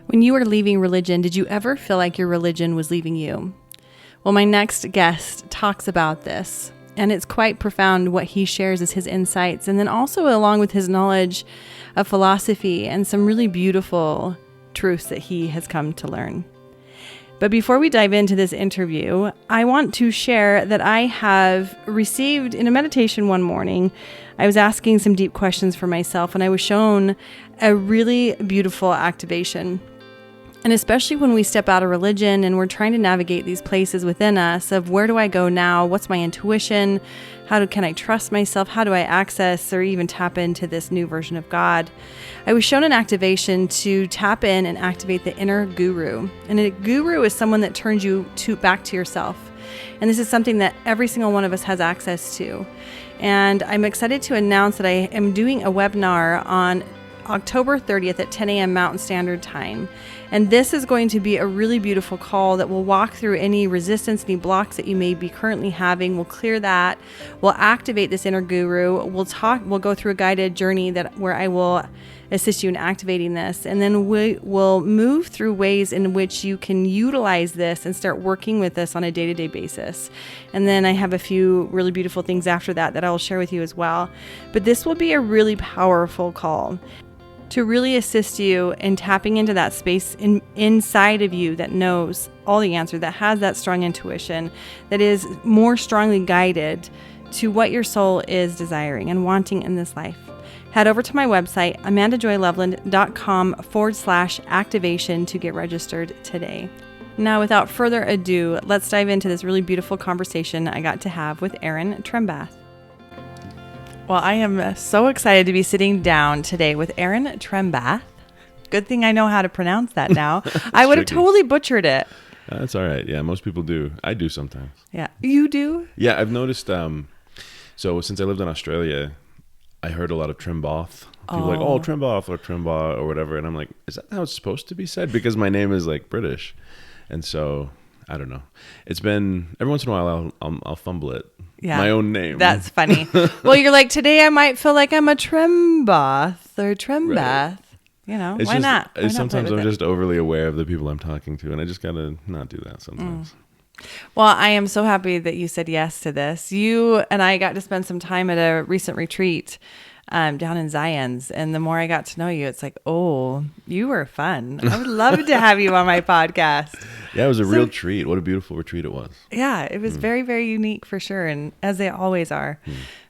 When you were leaving religion, did you ever feel like your religion was leaving you? Well, my next guest talks about this, and it's quite profound what he shares as his insights, and then also along with his knowledge of philosophy and some really beautiful truths that he has come to learn. But before we dive into this interview, I want to share that I have received in a meditation one morning, I was asking some deep questions for myself, and I was shown a really beautiful activation. And especially when we step out of religion and we're trying to navigate these places within us of where do I go now? What's my intuition? Can I trust myself? How do I access or even tap into this new version of God? I was shown an activation to tap in and activate the inner guru. And a guru is someone that turns you back to yourself. And this is something that every single one of us has access to. And I'm excited to announce that I am doing a webinar on October 30th at 10 a.m. Mountain Standard Time. And this is going to be a really beautiful call that will walk through any resistance, any blocks that you may be currently having. We'll clear that. We'll activate this inner guru. We'll go through a guided journey where I will assist you in activating this. And then we will move through ways in which you can utilize this and start working with this on a day-to-day basis. And then I have a few really beautiful things after that I will share with you as well. But this will be a really powerful call to really assist you in tapping into that space inside of you that knows all the answer, that has that strong intuition, that is more strongly guided to what your soul is desiring and wanting in this life. Head over to my website, amandajoyloveland.com/activation to get registered today. Now, without further ado, let's dive into this really beautiful conversation I got to have with Aaron Trembath. Well, I am so excited to be sitting down today with Aaron Trembath. Good thing I know how to pronounce that now. I would have totally butchered it. That's all right. Yeah, most people do. I do sometimes. Yeah. You do? Yeah, I've noticed. So since I lived in Australia, I heard a lot of Trembath. People like, oh, Trembath or Trembaugh or whatever. And I'm like, is that how it's supposed to be said? Because my name is like British. And so, I don't know. It's been, every once in a while, I'll fumble it. Yeah, my own name. That's funny. Well, you're like, today I might feel like I'm a Trembath or Trembath. Right. You know, why not? Sometimes I'm just overly aware of the people I'm talking to, and I just got to not do that sometimes. Well, I am so happy that you said yes to this. You and I got to spend some time at a recent retreat down in Zion's. And the more I got to know you, it's like, oh, you were fun. I would love to have you on my podcast. Yeah, it was a real treat. What a beautiful retreat it was. Yeah, it was very, very unique for sure. And as they always are.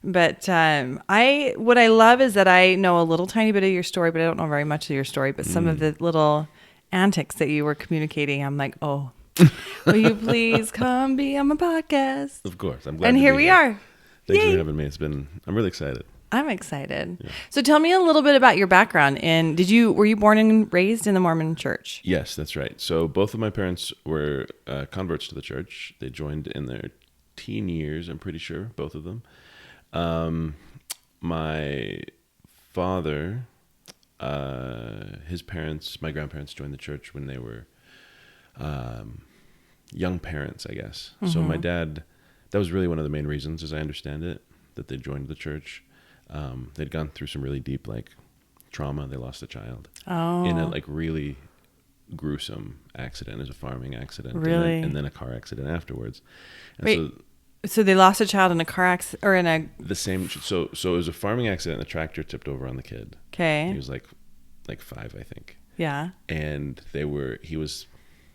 But what I love is that I know a little tiny bit of your story, but I don't know very much of your story. But some of the little antics that you were communicating, I'm like, oh, will you please come be on my podcast? Of course. I'm glad. And here we are. Thanks for having me. I'm really excited. I'm excited. Yeah. So tell me a little bit about your background. And were you born and raised in the Mormon church? Yes, that's right. So both of my parents were converts to the church. They joined in their teen years, I'm pretty sure, both of them. My father, my grandparents joined the church when they were young parents, I guess. Mm-hmm. So my dad, that was really one of the main reasons, as I understand it, that they joined the church. They'd gone through some really deep trauma. They lost a child in a really gruesome accident. It was a farming accident. Really? And then a car accident afterwards. And Wait, so they lost a child in a car accident or in a... The same. So it was a farming accident. The tractor tipped over on the kid. Okay. He was like 5, I think. Yeah. And he was,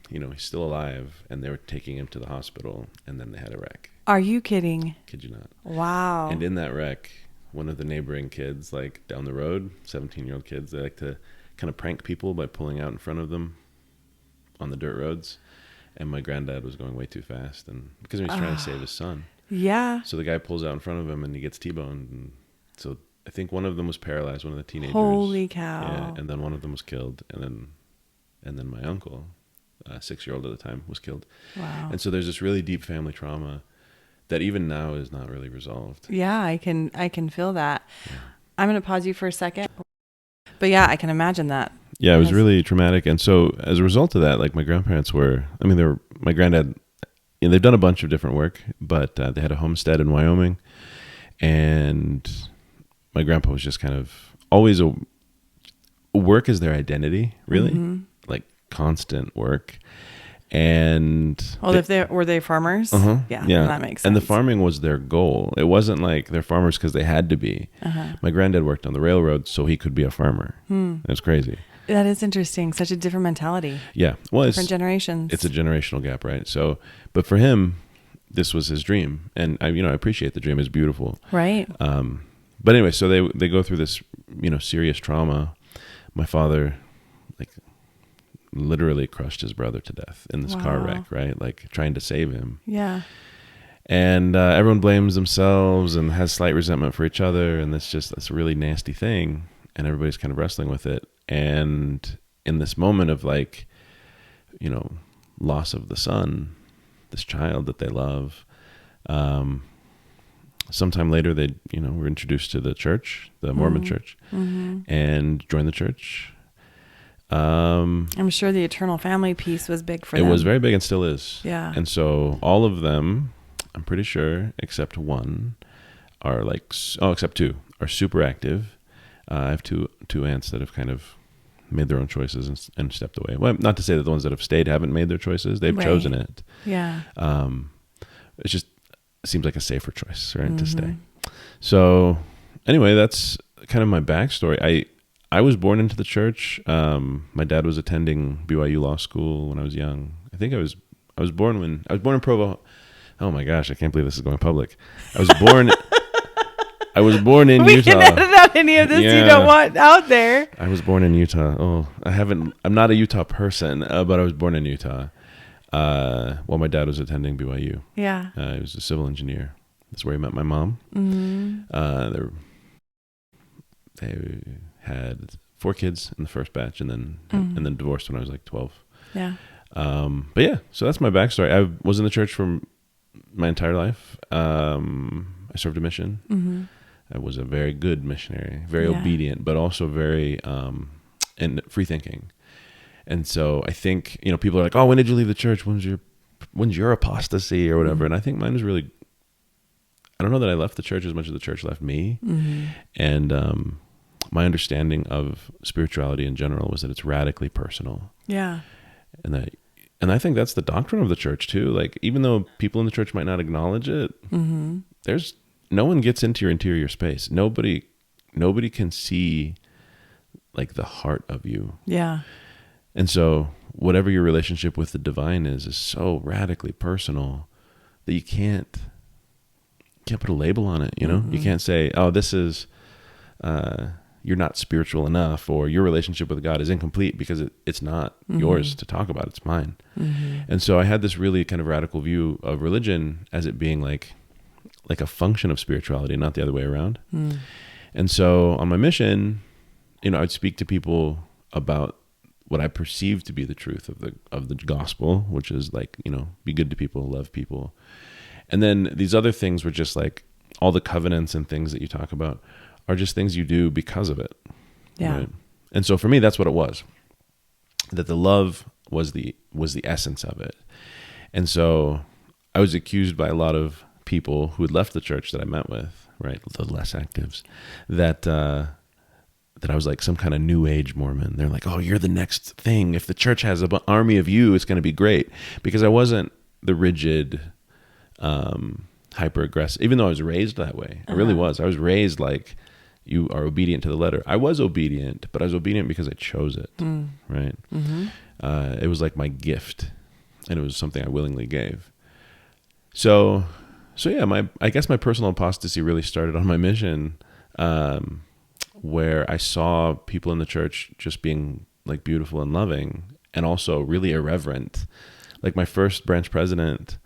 he's still alive, and they were taking him to the hospital, and then they had a wreck. Are you kidding? Kid you not. Wow. And in that wreck, one of the neighboring kids, down the road, 17-year-old kids, they like to kind of prank people by pulling out in front of them on the dirt roads. And my granddad was going way too fast, and because he was trying to save his son. Yeah. So the guy pulls out in front of him, and he gets T-boned. And so I think one of them was paralyzed, one of the teenagers. Holy cow. Yeah, and then one of them was killed. And then my uncle, 6-year-old at the time, was killed. Wow. And so there's this really deep family trauma that even now is not really resolved. Yeah, I can feel that. Yeah. I'm going to pause you for a second. But yeah, I can imagine that. Yeah, it was really traumatic. And so as a result of that, my grandparents my granddad, they've done a bunch of different work, but they had a homestead in Wyoming. And my grandpa was just kind of always work is their identity, really. Mm-hmm. constant work. And well, were they farmers? Yeah, that makes sense. And the farming was their goal. It wasn't like they're farmers because they had to be. My granddad worked on the railroad, so he could be a farmer. It's crazy. That is interesting. Such a different mentality. Yeah, well, different generations. It's a generational gap, right? So, but for him, this was his dream, and I appreciate the dream. It's beautiful, right? But anyway, so they go through this, serious trauma. My father, like, literally crushed his brother to death in this car wreck, right? Like, trying to save him. Yeah. And everyone blames themselves and has slight resentment for each other, and that's a really nasty thing, and everybody's kind of wrestling with it. And in this moment of, like, loss of the son, this child that they love, sometime later they were introduced to the church, the Mormon church, and joined the church. I'm sure the eternal family piece was big for them. It was very big and still is. Yeah. And so all of them, I'm pretty sure, except one, are except two, are super active. I have two aunts that have kind of made their own choices and stepped away. Well, not to say that the ones that have stayed haven't made their choices. They've chosen it. Yeah. It just seems like a safer choice, right, to stay. So anyway, that's kind of my backstory. I was born into the church. My dad was attending BYU Law School when I was young. I think I was born in Provo. Oh my gosh, I can't believe this is going public. I was born in we Utah. Can edit out any of this you don't want out there. I was born in Utah. Oh, I'm not a Utah person, but I was born in Utah. While my dad was attending BYU. Yeah. He was a civil engineer. That's where he met my mom. They had 4 kids in the first batch, and then divorced when I was like 12. Yeah. But yeah, so that's my backstory. I was in the church for my entire life. I served a mission. I was a very good missionary, very obedient, but also very and free thinking. And so I think people are like, "Oh, when did you leave the church? When's your apostasy or whatever?" And I think mine was really. I don't know that I left the church as much as the church left me. And my understanding of spirituality in general was that it's radically personal. Yeah. And I think that's the doctrine of the church too. Like, even though people in the church might not acknowledge it, there's no one gets into your interior space. Nobody can see like the heart of you. Yeah. And so whatever your relationship with the divine is so radically personal that you can't put a label on it. You can't say, "Oh, this is, you're not spiritual enough," or "Your relationship with God is incomplete," because it's not yours to talk about. It's mine. And so I had this really kind of radical view of religion as it being like a function of spirituality, not the other way around. And so on my mission, I'd speak to people about what I perceived to be the truth of the gospel, which is like, be good to people, love people. And then these other things were just like all the covenants and things that you talk about are just things you do because of it. Yeah. Right? And so for me, that's what it was. That the love was the essence of it. And so I was accused by a lot of people who had left the church that I met with, right, the less actives, that I was like some kind of new age Mormon. They're like, "Oh, you're the next thing. If the church has an army of you, it's going to be great." Because I wasn't the rigid, hyper aggressive, even though I was raised that way. I really was. I was raised like, you are obedient to the letter. I was obedient, but I was obedient because I chose it, right? It was like my gift, and it was something I willingly gave. So yeah, I guess my personal apostasy really started on my mission, where I saw people in the church just being like beautiful and loving, and also really irreverent. Like my first branch president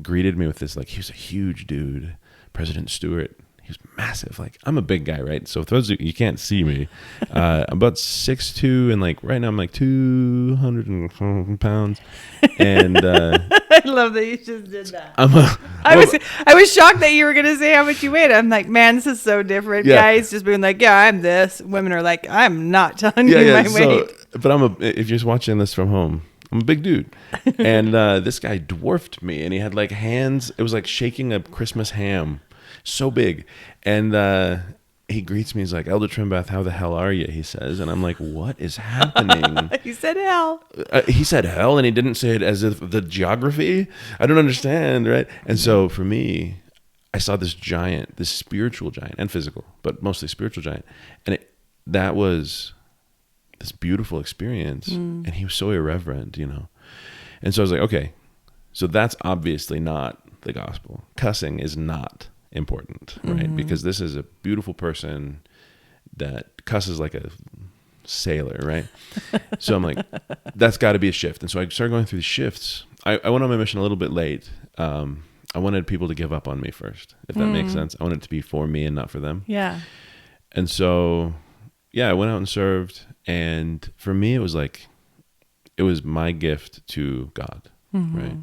greeted me with this, like, he was a huge dude, President Stewart. He was massive. Like, I'm a big guy, right? So for those of you can't see me, I'm about 6'2", and like right now I'm like 200 pounds. And I love that you just did that. I was shocked that you were gonna say how much you weighed. I'm like, man, this is so different. Guys just being like, "Yeah, I'm this." Women are like, "I'm not telling you my weight." But if you're just watching this from home, I'm a big dude. And this guy dwarfed me, and he had like hands. It was like shaking a Christmas ham. So big. And he greets me. He's like, Elder Trembath, how the hell are you? He says, and I'm like, what is happening? He said hell. He said hell, and he didn't say it as if the geography. I don't understand, right? And so for me, I saw this giant, this spiritual giant, and physical, but mostly spiritual giant, and that was this beautiful experience. And he was so irreverent, And so I was like, okay, so that's obviously not the gospel. Cussing is not important, right? Because this is a beautiful person that cusses like a sailor, right? So I'm like, that's got to be a shift. And so I started going through the shifts. I went on my mission a little bit late. I wanted people to give up on me first, if that makes sense. I wanted it to be for me and not for them. Yeah. And so, I went out and served. And for me, it was my gift to God, right?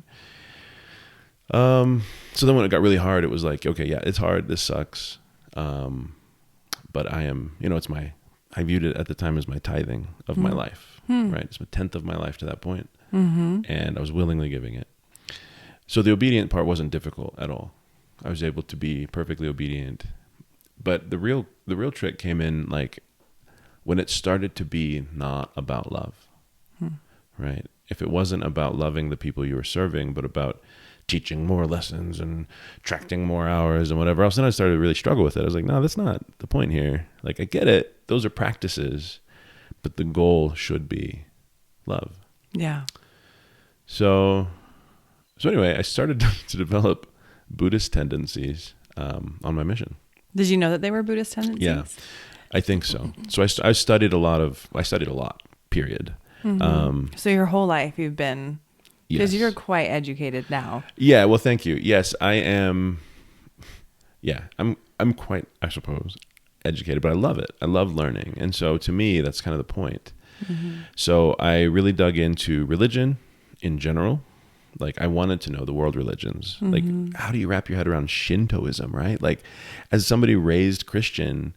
So then when it got really hard, it was like, okay, yeah, it's hard. This sucks. But I am, I viewed it at the time as my tithing of my life, right? It's a tenth of my life to that point. And I was willingly giving it. So the obedient part wasn't difficult at all. I was able to be perfectly obedient. But the real trick came in when it started to be not about love, right? If it wasn't about loving the people you were serving, but about teaching more lessons and tracting more hours and whatever else, then I started to really struggle with it. I was like, no, that's not the point here. I get it. Those are practices, but the goal should be love. Yeah. So anyway, I started to develop Buddhist tendencies on my mission. Did you know that they were Buddhist tendencies? Yeah, I think so. So I studied a lot, period. So your whole life you've been, because Yes. you're quite educated now. Yeah, well, thank you. Yes, I am. Yeah, I'm quite, I suppose, educated, but I love it. I love learning. And so to me, that's kind of the point. So I really dug into religion in general. I wanted to know the world religions. How do you wrap your head around Shintoism, right? As somebody raised Christian,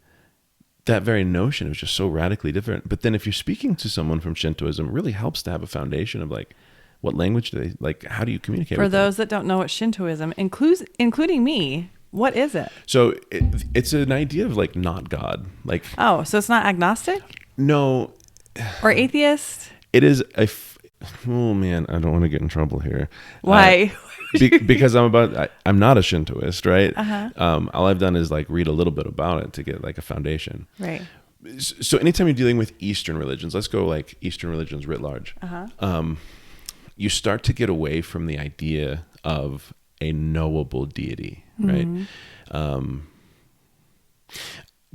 that very notion was just so radically different. But then if you're speaking to someone from Shintoism, it really helps to have a foundation of what language do they, how do you communicate For with them? those that don't know what Shintoism including me, what is it? So it's an idea of not God. Oh, so it's not agnostic No, or atheist? it is oh man, I don't want to get in trouble here. Why? Because I'm not a Shintoist, right? All I've done is read a little bit about it to get a foundation. Right. So anytime you're dealing with Eastern religions, let's go Eastern religions writ large. You start to get away from the idea of a knowable deity, right?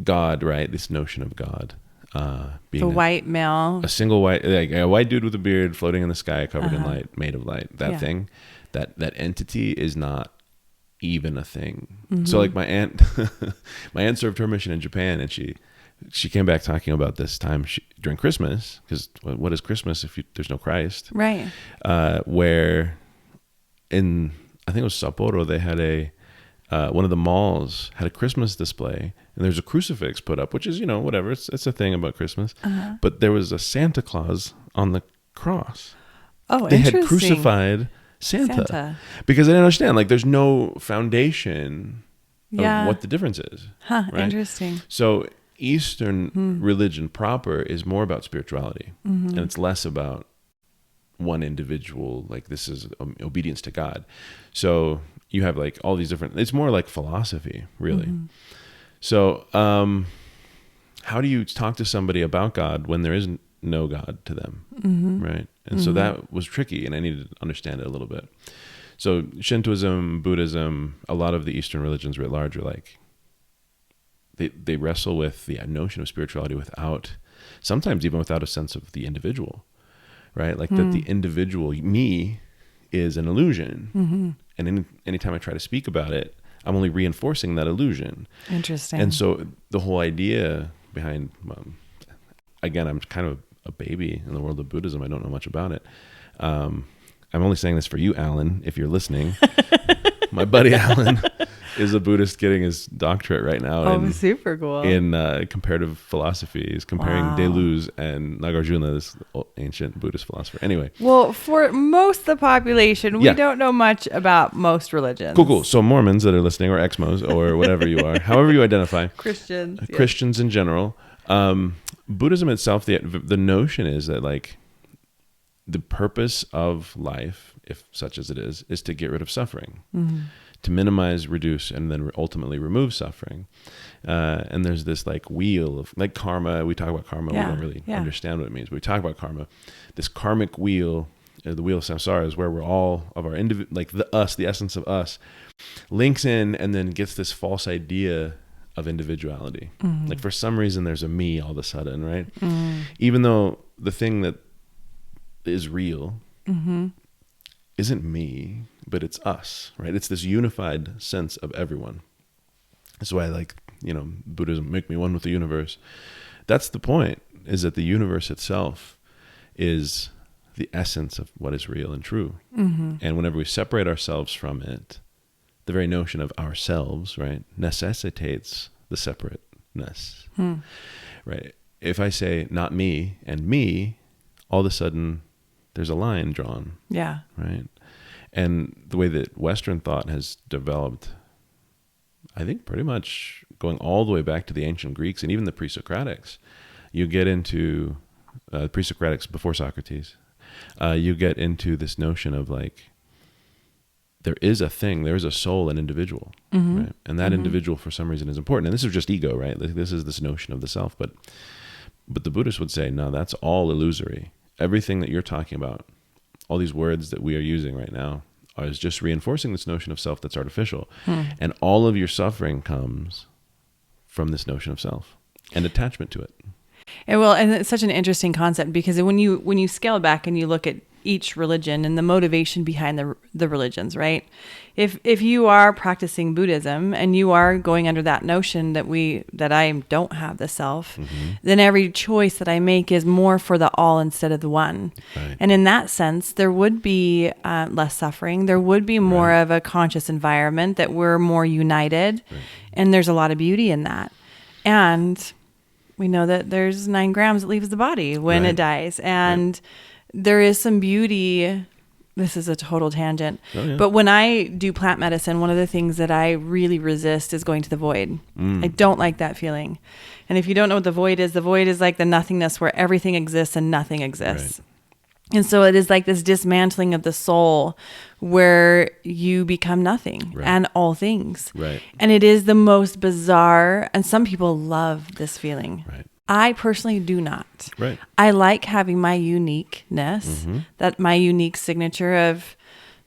God, right? This notion of God. Being The white male. a single white, a white dude with a beard floating in the sky, covered in light, made of light. That thing, that entity is not even a thing. So my aunt, served her mission in Japan, and she came back talking about this time during Christmas, because what is Christmas if there's no Christ? Right. Where I think it was Sapporo, they had one of the malls had a Christmas display, and there's a crucifix put up, which is, whatever. It's a thing about Christmas. But there was a Santa Claus on the cross. Oh, they interesting. had crucified Santa. Because I didn't understand. There's no foundation of what the difference is. Huh, right? Interesting. So Eastern religion proper is more about spirituality. And it's less about one individual, this is obedience to God. So you have all these different, it's more like philosophy, really. So how do you talk to somebody about God when there isn't no God to them, right? And so that was tricky, and I needed to understand it a little bit. So Shintoism, Buddhism, a lot of the Eastern religions writ large are they wrestle with the notion of spirituality sometimes even without a sense of the individual, right? That the individual, me, is an illusion. And anytime I try to speak about it, I'm only reinforcing that illusion. Interesting. And so the whole idea behind, again, I'm kind of a baby in the world of Buddhism. I don't know much about it. I'm only saying this for you, Alan, if you're listening. My buddy Alan is a Buddhist getting his doctorate right now super cool. in comparative philosophy. He's comparing Deleuze and Nagarjuna, this ancient Buddhist philosopher. Anyway. Well, for most of the population, we don't know much about most religions. Cool. So Mormons that are listening, or Exmos, or whatever you are, however you identify. Christians in general. Buddhism itself, the notion is that like the purpose of life, if such as it is to get rid of suffering, to minimize, reduce, and then ultimately remove suffering. And there's this like wheel of like karma. We talk about karma. We don't really understand what it means, but we talk about karma. This karmic wheel, the wheel of samsara, is where we're all of our like the essence of us, links in and then gets this false idea of individuality. Like for some reason there's a me all of a sudden, right? Even though the thing that is real isn't me, but it's us, right? It's this unified sense of everyone. That's why, like, Buddhism, make me one with the universe. That's the point, is that the universe itself is the essence of what is real and true. And whenever we separate ourselves from it, the very notion of ourselves, right, necessitates the separateness, right? If I say not me and me, all of a sudden there's a line drawn. Yeah. Right. And the way that Western thought has developed, I think pretty much going all the way back to the ancient Greeks and even the pre-Socratics, you get into pre-Socratics before Socrates, you get into this notion of like, there is a thing, there is a soul, an individual, right? And that individual for some reason is important. And this is just ego, right? This is this notion of the self. But the Buddhists would say, no, that's all illusory. Everything that you're talking about, all these words that we are using right now, is just reinforcing this notion of self that's artificial. And all of your suffering comes from this notion of self and attachment to it. And it's such an interesting concept, because when you scale back and you look at each religion and the motivation behind the religions, right? If you are practicing Buddhism and you are going under that notion that I don't have the self, then every choice that I make is more for the all instead of the one. Right. And in that sense, there would be less suffering. There would be more of a conscious environment, that we're more united. Right. And there's a lot of beauty in that. And we know that there's 9 grams that leaves the body when it dies. And there is some beauty. This is a total tangent. But when I do plant medicine, one of the things that I really resist is going to the void. I don't like that feeling. And if you don't know what the void is like the nothingness where everything exists and nothing exists. Right. And so it is like this dismantling of the soul where you become nothing and all things. Right. And it is the most bizarre, and some people love this feeling. Right. I personally do not. Right. I like having my uniqueness, that my unique signature of,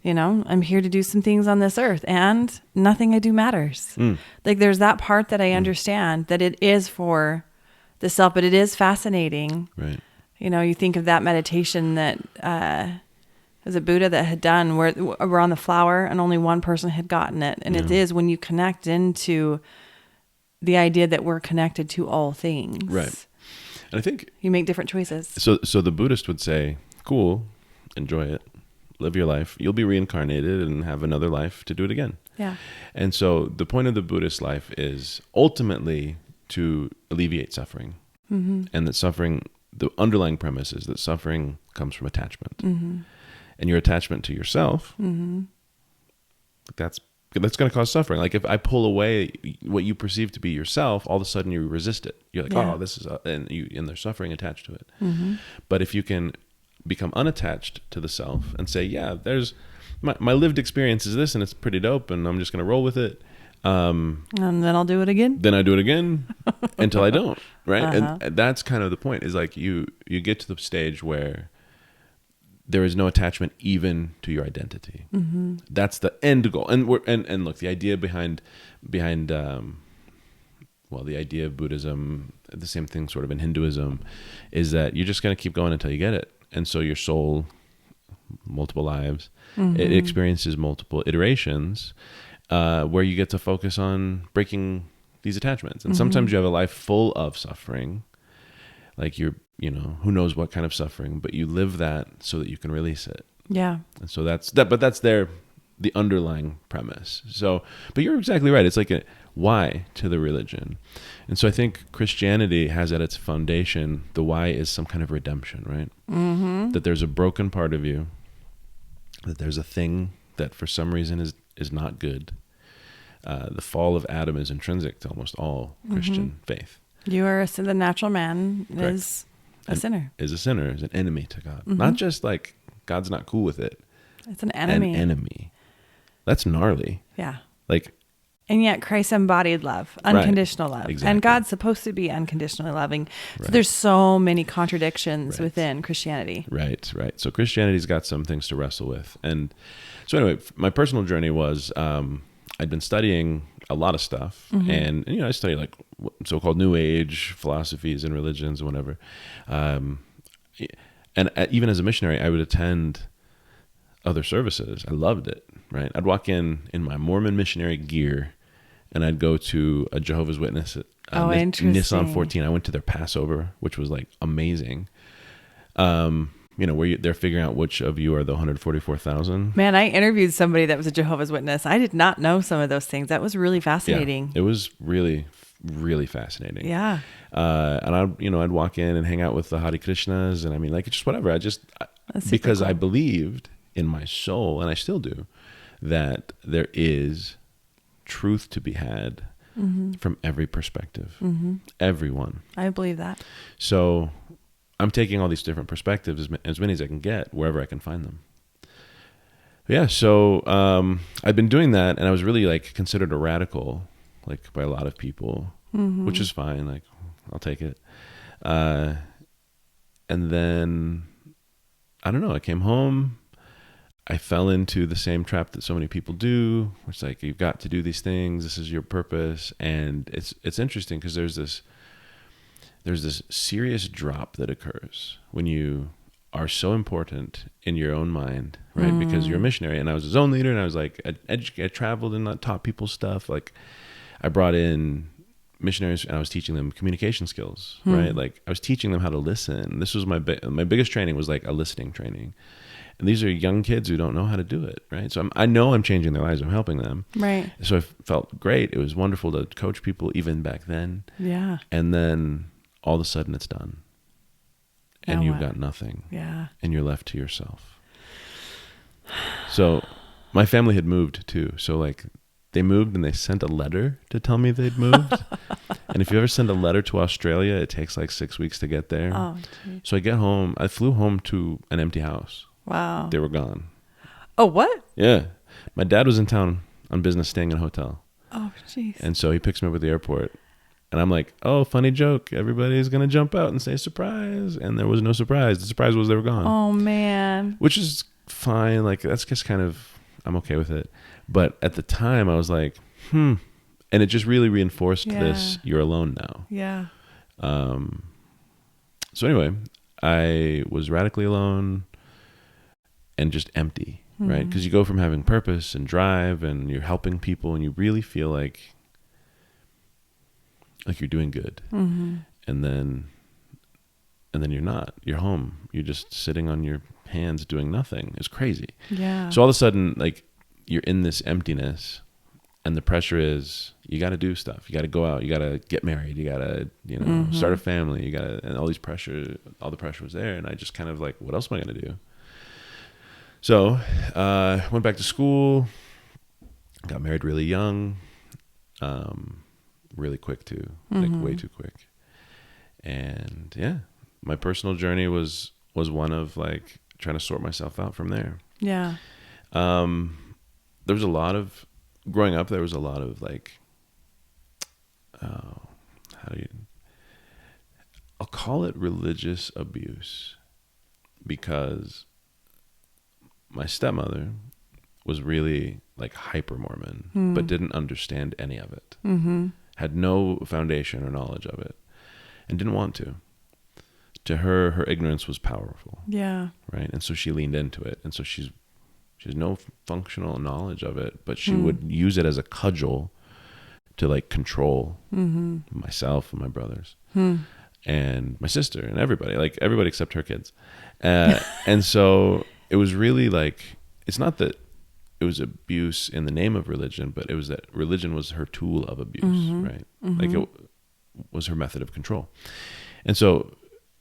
I'm here to do some things on this earth and nothing I do matters. Like there's that part that I understand, that it is for the self, but it is fascinating. Right. You think of that meditation that was a Buddha that had done where we're on the flower and only one person had gotten it. And it is when you connect into the idea that we're connected to all things. Right. And I think you make different choices. So the Buddhist would say, cool, enjoy it, live your life. You'll be reincarnated and have another life to do it again. Yeah. And so the point of the Buddhist life is ultimately to alleviate suffering. And that suffering, the underlying premise is that suffering comes from attachment. And your attachment to yourself, that's going to cause suffering. Like if I pull away what you perceive to be yourself, all of a sudden you resist it. You're like, oh, this is, and there's suffering attached to it. But if you can become unattached to the self and say, yeah, there's my lived experience is this, and it's pretty dope, and I'm just going to roll with it. And then I'll do it again. Then I do it again until I don't. Right. And that's kind of the point, is like you get to the stage where there is no attachment even to your identity. That's the end goal. And look, the idea behind the idea of Buddhism, the same thing sort of in Hinduism, is that you're just going to keep going until you get it. And so your soul, multiple lives, it experiences multiple iterations where you get to focus on breaking these attachments. And sometimes you have a life full of suffering, like who knows what kind of suffering, but you live that so that you can release it. Yeah. And so that's that, but that's their the underlying premise. So, but you're exactly right. It's like a why to the religion. And so I think Christianity has at its foundation, the why is some kind of redemption, right? Mm-hmm. That there's a broken part of you, that there's a thing that for some reason is not good. The fall of Adam is intrinsic to almost all Christian faith. You are the natural man is a sinner. Is a sinner, is an enemy to God. Not just like God's not cool with it. It's an enemy. An enemy. That's gnarly. Yeah. Like, and yet Christ embodied love, unconditional love. Exactly. And God's supposed to be unconditionally loving. So Right. there's so many contradictions Right. within Christianity. Right. So Christianity's got some things to wrestle with. And so anyway, my personal journey was, I'd been studying a lot of stuff, and I studied like so-called New Age philosophies and religions and whatever. And even as a missionary, I would attend other services. I loved it, right? I'd walk in my Mormon missionary gear, and I'd go to a Jehovah's Witness Interesting. Nissan 14. I went to their Passover, which was like amazing. Where they're figuring out which of you are the 144,000. Man, I interviewed somebody that was a Jehovah's Witness. I did not know some of those things. That was really fascinating. Yeah, it was really, really fascinating. Yeah. And I'd walk in and hang out with the Hare Krishnas, and I mean, like, just whatever. Because cool. I believed in my soul, and I still do, that there is truth to be had from every perspective, everyone. I believe that. So I'm taking all these different perspectives, as many as I can get, wherever I can find them. Yeah, so I've been doing that, and I was really like considered a radical, like by a lot of people, which is fine. Like, I'll take it. And then I don't know. I came home. I fell into the same trap that so many people do, which is like, you've got to do these things. This is your purpose. And it's interesting because there's this serious drop that occurs when you are so important in your own mind, right? Because you're a missionary, and I was a zone leader, and I was like, I traveled and I taught people stuff. Like, I brought in missionaries, and I was teaching them communication skills, right? Like, I was teaching them how to listen. This was my biggest training was like a listening training. And these are young kids who don't know how to do it, right? So I know I'm changing their lives. I'm helping them. Right. So I felt great. It was wonderful to coach people even back then. Yeah. And then all of a sudden it's done. And Now you've what? got nothing. Yeah. And you're left to yourself. So my family had moved too. So like they moved and they sent a letter to tell me they'd moved. And if you ever send a letter to Australia, it takes like 6 weeks to get there. Oh, geez. So I get home. I flew home to an empty house. Wow. They were gone. Oh, what? Yeah. My dad was in town on business, staying in a hotel. Oh, jeez. And so he picks me up at the airport. And I'm like, oh, funny joke. Everybody's going to jump out and say surprise. And there was no surprise. The surprise was they were gone. Oh, man. Which is fine. Like, that's just kind of, I'm okay with it. But at the time, I was like, And it just really reinforced this, you're alone now. Yeah. So anyway, I was radically alone and just empty, right? Because you go from having purpose and drive and you're helping people and you really feel like you're doing good. And then you're not. You're home. You're just sitting on your hands doing nothing. It's crazy. Yeah. So all of a sudden, like, you're in this emptiness, and the pressure is you got to do stuff. You got to go out. You got to get married. You got to, start a family. You got to, and all the pressure was there. And I just kind of like, what else am I going to do? So, went back to school, got married really young, really quick too, like way too quick. And yeah, my personal journey was one of like trying to sort myself out from there. Yeah. There was a lot of, growing up, there was a lot of like, I'll call it religious abuse, because my stepmother was really like hyper Mormon, but didn't understand any of it. Had no foundation or knowledge of it, and didn't want to. To her, her ignorance was powerful. Yeah. Right. And so she leaned into it. And so she has no functional knowledge of it, but she would use it as a cudgel to like control myself and my brothers and my sister and everybody except her kids. And so it was really like, it's not that abuse in the name of religion, but it was that religion was her tool of abuse, right? Like it was her method of control. And so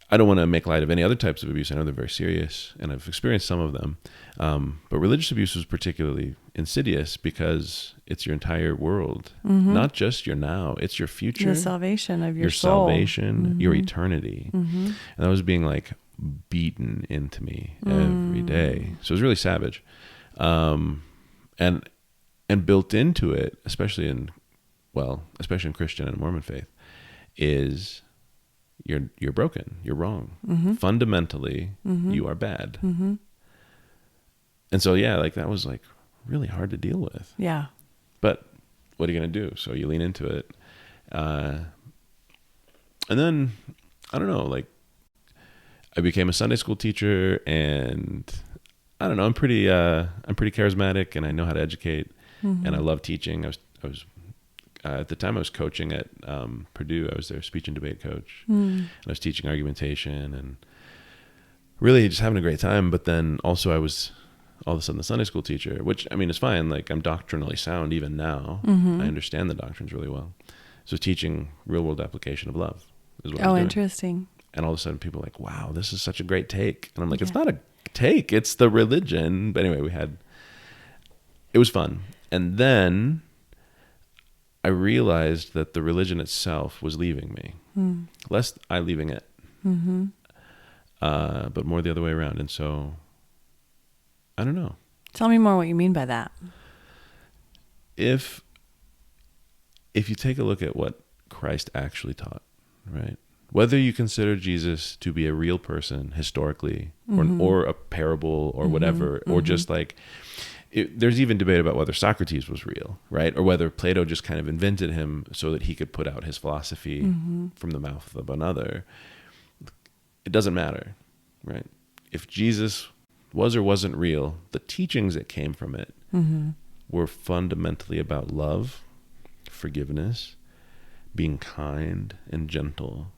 I don't want to make light of any other types of abuse. I know they're very serious, and I've experienced some of them. But religious abuse was particularly insidious because it's your entire world, not just your now. It's your future, the salvation of your soul, salvation, your eternity, and that was being like beaten into me every day. So it was really savage, and built into it, especially in Christian and Mormon faith, is you're broken, you're wrong. Fundamentally, you are bad. And so, yeah, like that was like really hard to deal with. Yeah. But what are you going to do? So you lean into it. And then, I don't know, like I became a Sunday school teacher, and I don't know, I'm pretty charismatic, and I know how to educate, and I love teaching. I was at the time I was coaching at Purdue. I was their speech and debate coach, and I was teaching argumentation and really just having a great time. But then also I was all of a sudden the Sunday school teacher, which I mean is fine. Like I'm doctrinally sound even now. I understand the doctrines really well. So teaching real world application of love is what I was doing. Interesting. And all of a sudden people are like, wow, this is such a great take. And I'm like, it's not a take, it's the religion. But anyway, it was fun. And then I realized that the religion itself was leaving me, less I leaving it, but more the other way around. And so, I don't know. Tell me more what you mean by that. If you take a look at what Christ actually taught, right? Whether you consider Jesus to be a real person historically, or a parable, or whatever, or just like. There's even debate about whether Socrates was real, right? Or whether Plato just kind of invented him so that he could put out his philosophy from the mouth of another. It doesn't matter, right? If Jesus was or wasn't real, the teachings that came from it were fundamentally about love, forgiveness, being kind and gentle,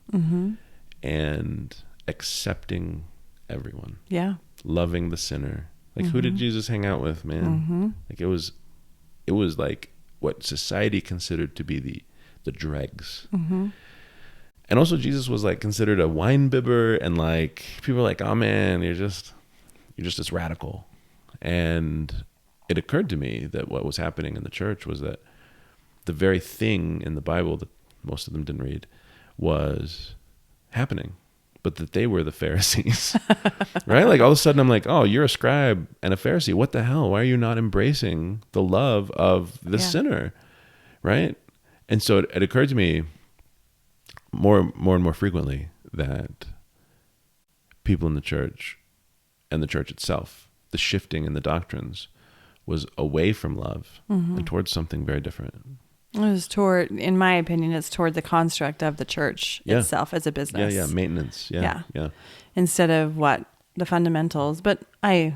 and accepting everyone. Yeah. Loving the sinner. Like, who did Jesus hang out with, man? Like, it was like what society considered to be the dregs. And also Jesus was like considered a wine bibber, and like people were like, oh man, you're just this radical. And it occurred to me that what was happening in the church was that the very thing in the Bible that most of them didn't read was happening, but that they were the Pharisees, right? Like all of a sudden I'm like, oh, you're a scribe and a Pharisee. What the hell? Why are you not embracing the love of the sinner, right? And so it occurred to me more and more frequently that people in the church and the church itself, the shifting in the doctrines was away from love and towards something very different. It was toward, in my opinion, it's toward the construct of the church itself as a business. Yeah, maintenance. Yeah. Instead of what the fundamentals. But I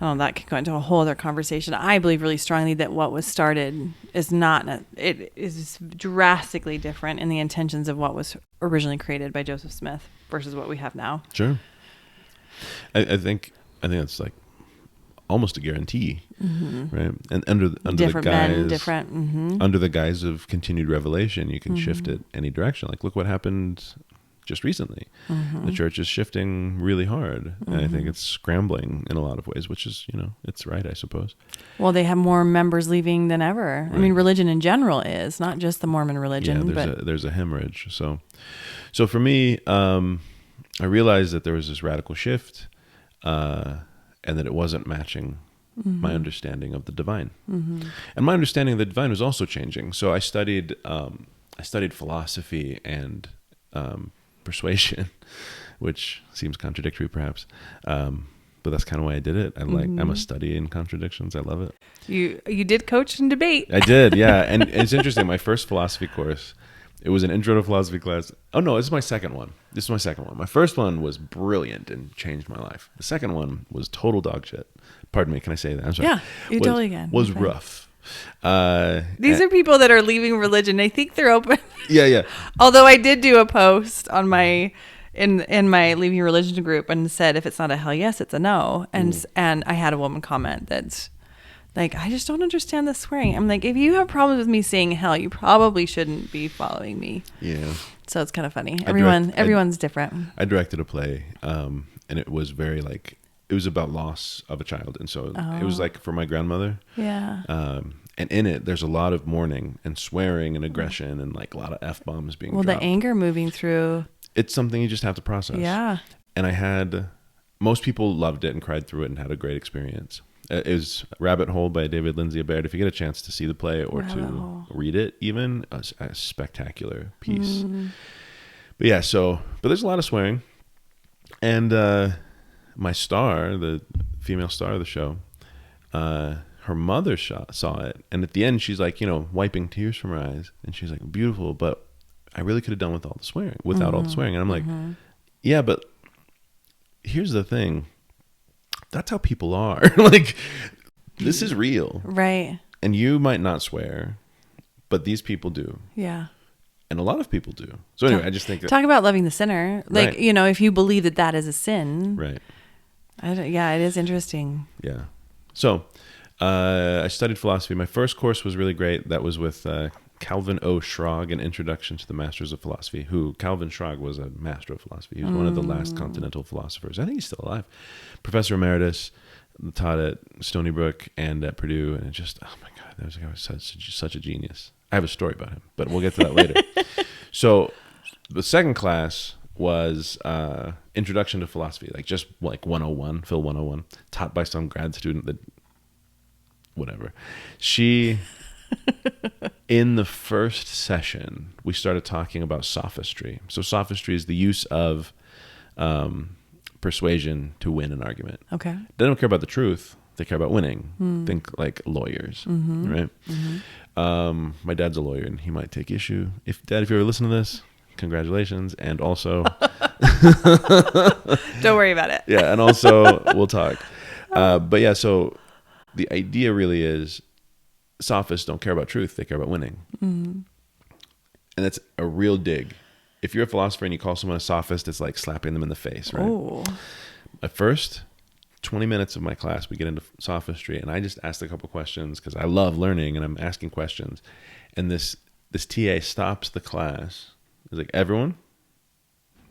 don't know, that could go into a whole other conversation. I believe really strongly that what was started is it is drastically different in the intentions of what was originally created by Joseph Smith versus what we have now. Sure. I think it's like almost a guarantee, right? And under different the guise, men, different under the guise of continued revelation, you can shift it any direction. Like look what happened just recently. The church is shifting really hard, and I think it's scrambling in a lot of ways, which is, it's right, I suppose. Well, they have more members leaving than ever. Right. I mean, religion in general is not just the Mormon religion. Yeah, there's a hemorrhage. So for me, I realized that there was this radical shift, and that it wasn't matching my understanding of the divine. And my understanding of the divine was also changing. So I studied philosophy and persuasion, which seems contradictory perhaps. But that's kind of why I did it. I'm a study in contradictions. I love it. You did coach and debate. I did, yeah. And it's interesting. My first philosophy course, it was an intro to philosophy class. Oh no, this is my second one. My first one was brilliant and changed my life. The second one was total dog shit. Pardon me, can I say that? I'm sorry. Yeah, you totally can. Was rough. These are people that are leaving religion. I think they're open. Yeah. Although I did do a post on my in my leaving religion group and said, if it's not a hell yes, it's a no. And I had a woman comment that Like, I just don't understand the swearing. I'm like, if you have problems with me saying hell, you probably shouldn't be following me. Yeah. So it's kind of funny. Everyone's different. I directed a play, and it was very like, it was about loss of a child. And so it was like for my grandmother. Yeah. And in it, there's a lot of mourning and swearing and aggression and like a lot of F-bombs being dropped. The anger moving through. It's something you just have to process. Yeah. And most people loved it and cried through it and had a great experience. It was Rabbit Hole by David Lindsay Abaird. If you get a chance to see the play or to read it, even a spectacular piece. But yeah, but there's a lot of swearing. And my star, the female star of the show, her mother saw it. And at the end, she's like, wiping tears from her eyes. And she's like, beautiful, but I really could have done without all the swearing. And I'm like, yeah, but here's the thing. That's how people are. Like, this is real. Right. And you might not swear, but these people do. Yeah. And a lot of people do. So anyway, I just think talk about loving the sinner. Like, right. If you believe that is a sin. Right. Yeah, it is interesting. Yeah. So I studied philosophy. My first course was really great. That was with Calvin O. Schrag, An Introduction to the Masters of Philosophy, who Calvin Schrag was a master of philosophy. He was one of the last continental philosophers. I think he's still alive. Professor Emeritus, taught at Stony Brook and at Purdue. And it just, oh my God, that guy was such a genius. I have a story about him, but we'll get to that later. So the second class was Introduction to Philosophy, just 101, Phil 101, taught by some grad student that, whatever. She... In the first session, we started talking about sophistry. So sophistry is the use of persuasion to win an argument. Okay. They don't care about the truth. They care about winning. Think like lawyers, right? My dad's a lawyer, and he might take issue. Dad, if you're listening to this, congratulations. And also... Don't worry about it. Yeah, and also we'll talk. But yeah, so the idea really is... Sophists don't care about truth. They care about winning. And that's a real dig. If you're a philosopher and you call someone a sophist, it's like slapping them in the face, right? Oh. At first, 20 minutes of my class, we get into sophistry, and I just asked a couple questions because I love learning, and I'm asking questions. And this TA stops the class. He's like, everyone,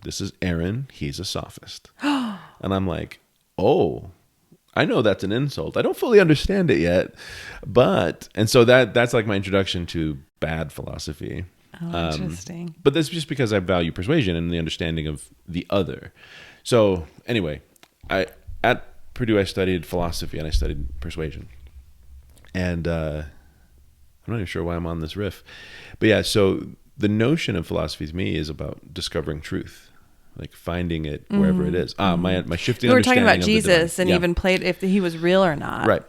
this is Aaron. He's a sophist. And I'm like, oh, I know that's an insult. I don't fully understand it yet, and so that's like my introduction to bad philosophy. Oh, interesting. But that's just because I value persuasion and the understanding of the other. So anyway, at Purdue I studied philosophy and I studied persuasion, and I'm not even sure why I'm on this riff, but yeah. So the notion of philosophy to me is about discovering truth. Like finding it wherever it is. My shifting understanding. We were talking about Jesus and even played if he was real or not. Right.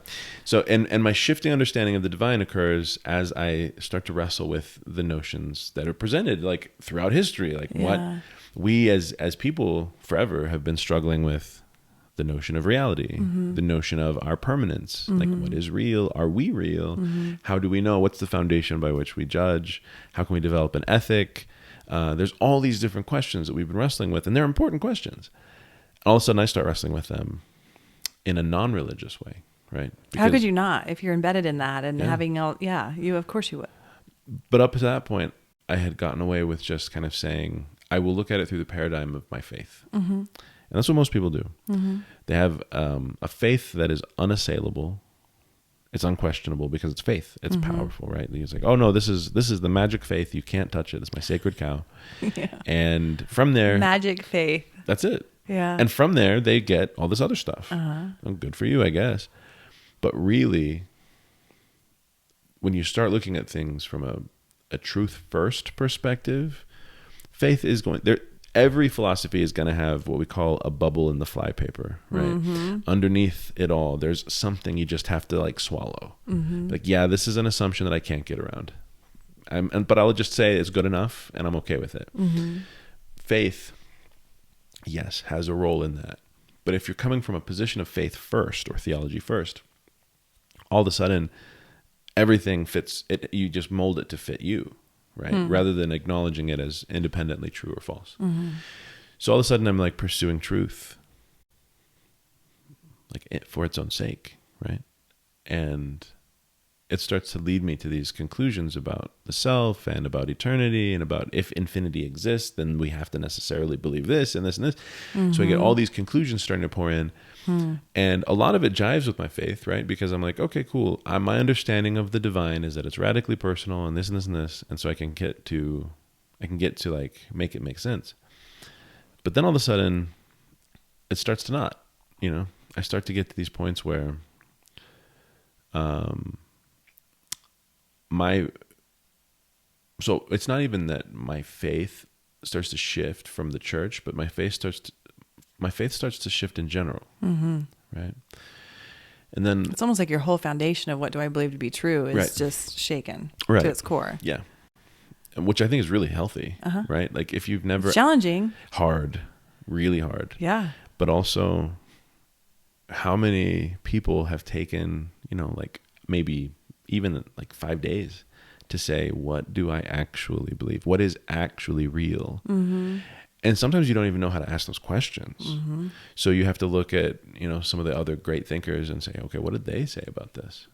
So and my shifting understanding of the divine occurs as I start to wrestle with the notions that are presented like throughout history. Like what we as people forever have been struggling with the notion of reality, the notion of our permanence. Like what is real? Are we real? How do we know? What's the foundation by which we judge? How can we develop an ethic? There's all these different questions that we've been wrestling with, and they're important questions. All of a sudden, I start wrestling with them in a non-religious way, right? How could you not if you're embedded in that and having you of course you would. But up to that point, I had gotten away with just kind of saying, I will look at it through the paradigm of my faith. And that's what most people do. They have a faith that is unassailable. It's unquestionable because it's faith. It's powerful, right? It's like, oh no, this is the magic faith. You can't touch it. It's my sacred cow. And from there, magic faith. That's it. Yeah. And from there, they get all this other stuff. Well, good for you, I guess. But really, when you start looking at things from a truth first perspective, faith is going there. Every philosophy is going to have what we call a bubble in the flypaper, right? Underneath it all, there's something you just have to swallow. Like, yeah, this is an assumption that I can't get around. But I'll just say it's good enough and I'm okay with it. Faith, yes, has a role in that. But if you're coming from a position of faith first or theology first, all of a sudden everything fits it. You just mold it to fit you. Right, rather than acknowledging it as independently true or false. So all of a sudden, I'm pursuing truth, for its own sake, right? And it starts to lead me to these conclusions about the self and about eternity and about if infinity exists, then we have to necessarily believe this and this and this. So I get all these conclusions starting to pour in. And a lot of it jives with my faith, right? Because I'm like, okay, cool. My understanding of the divine is that it's radically personal and this and this and this. And so I can get to like make it make sense. But then all of a sudden it starts to not, I start to get to these points where, so it's not even that my faith starts to shift from the church, but my faith starts to shift in general, right? And then it's almost like your whole foundation of what do I believe to be true is just shaken to its core. Yeah, which I think is really healthy, right? Like if you've never it's challenging, hard, really hard, but also how many people have taken, like maybe even like 5 days to say, what do I actually believe? What is actually real? And sometimes you don't even know how to ask those questions. So you have to look at, some of the other great thinkers and say, okay, what did they say about this?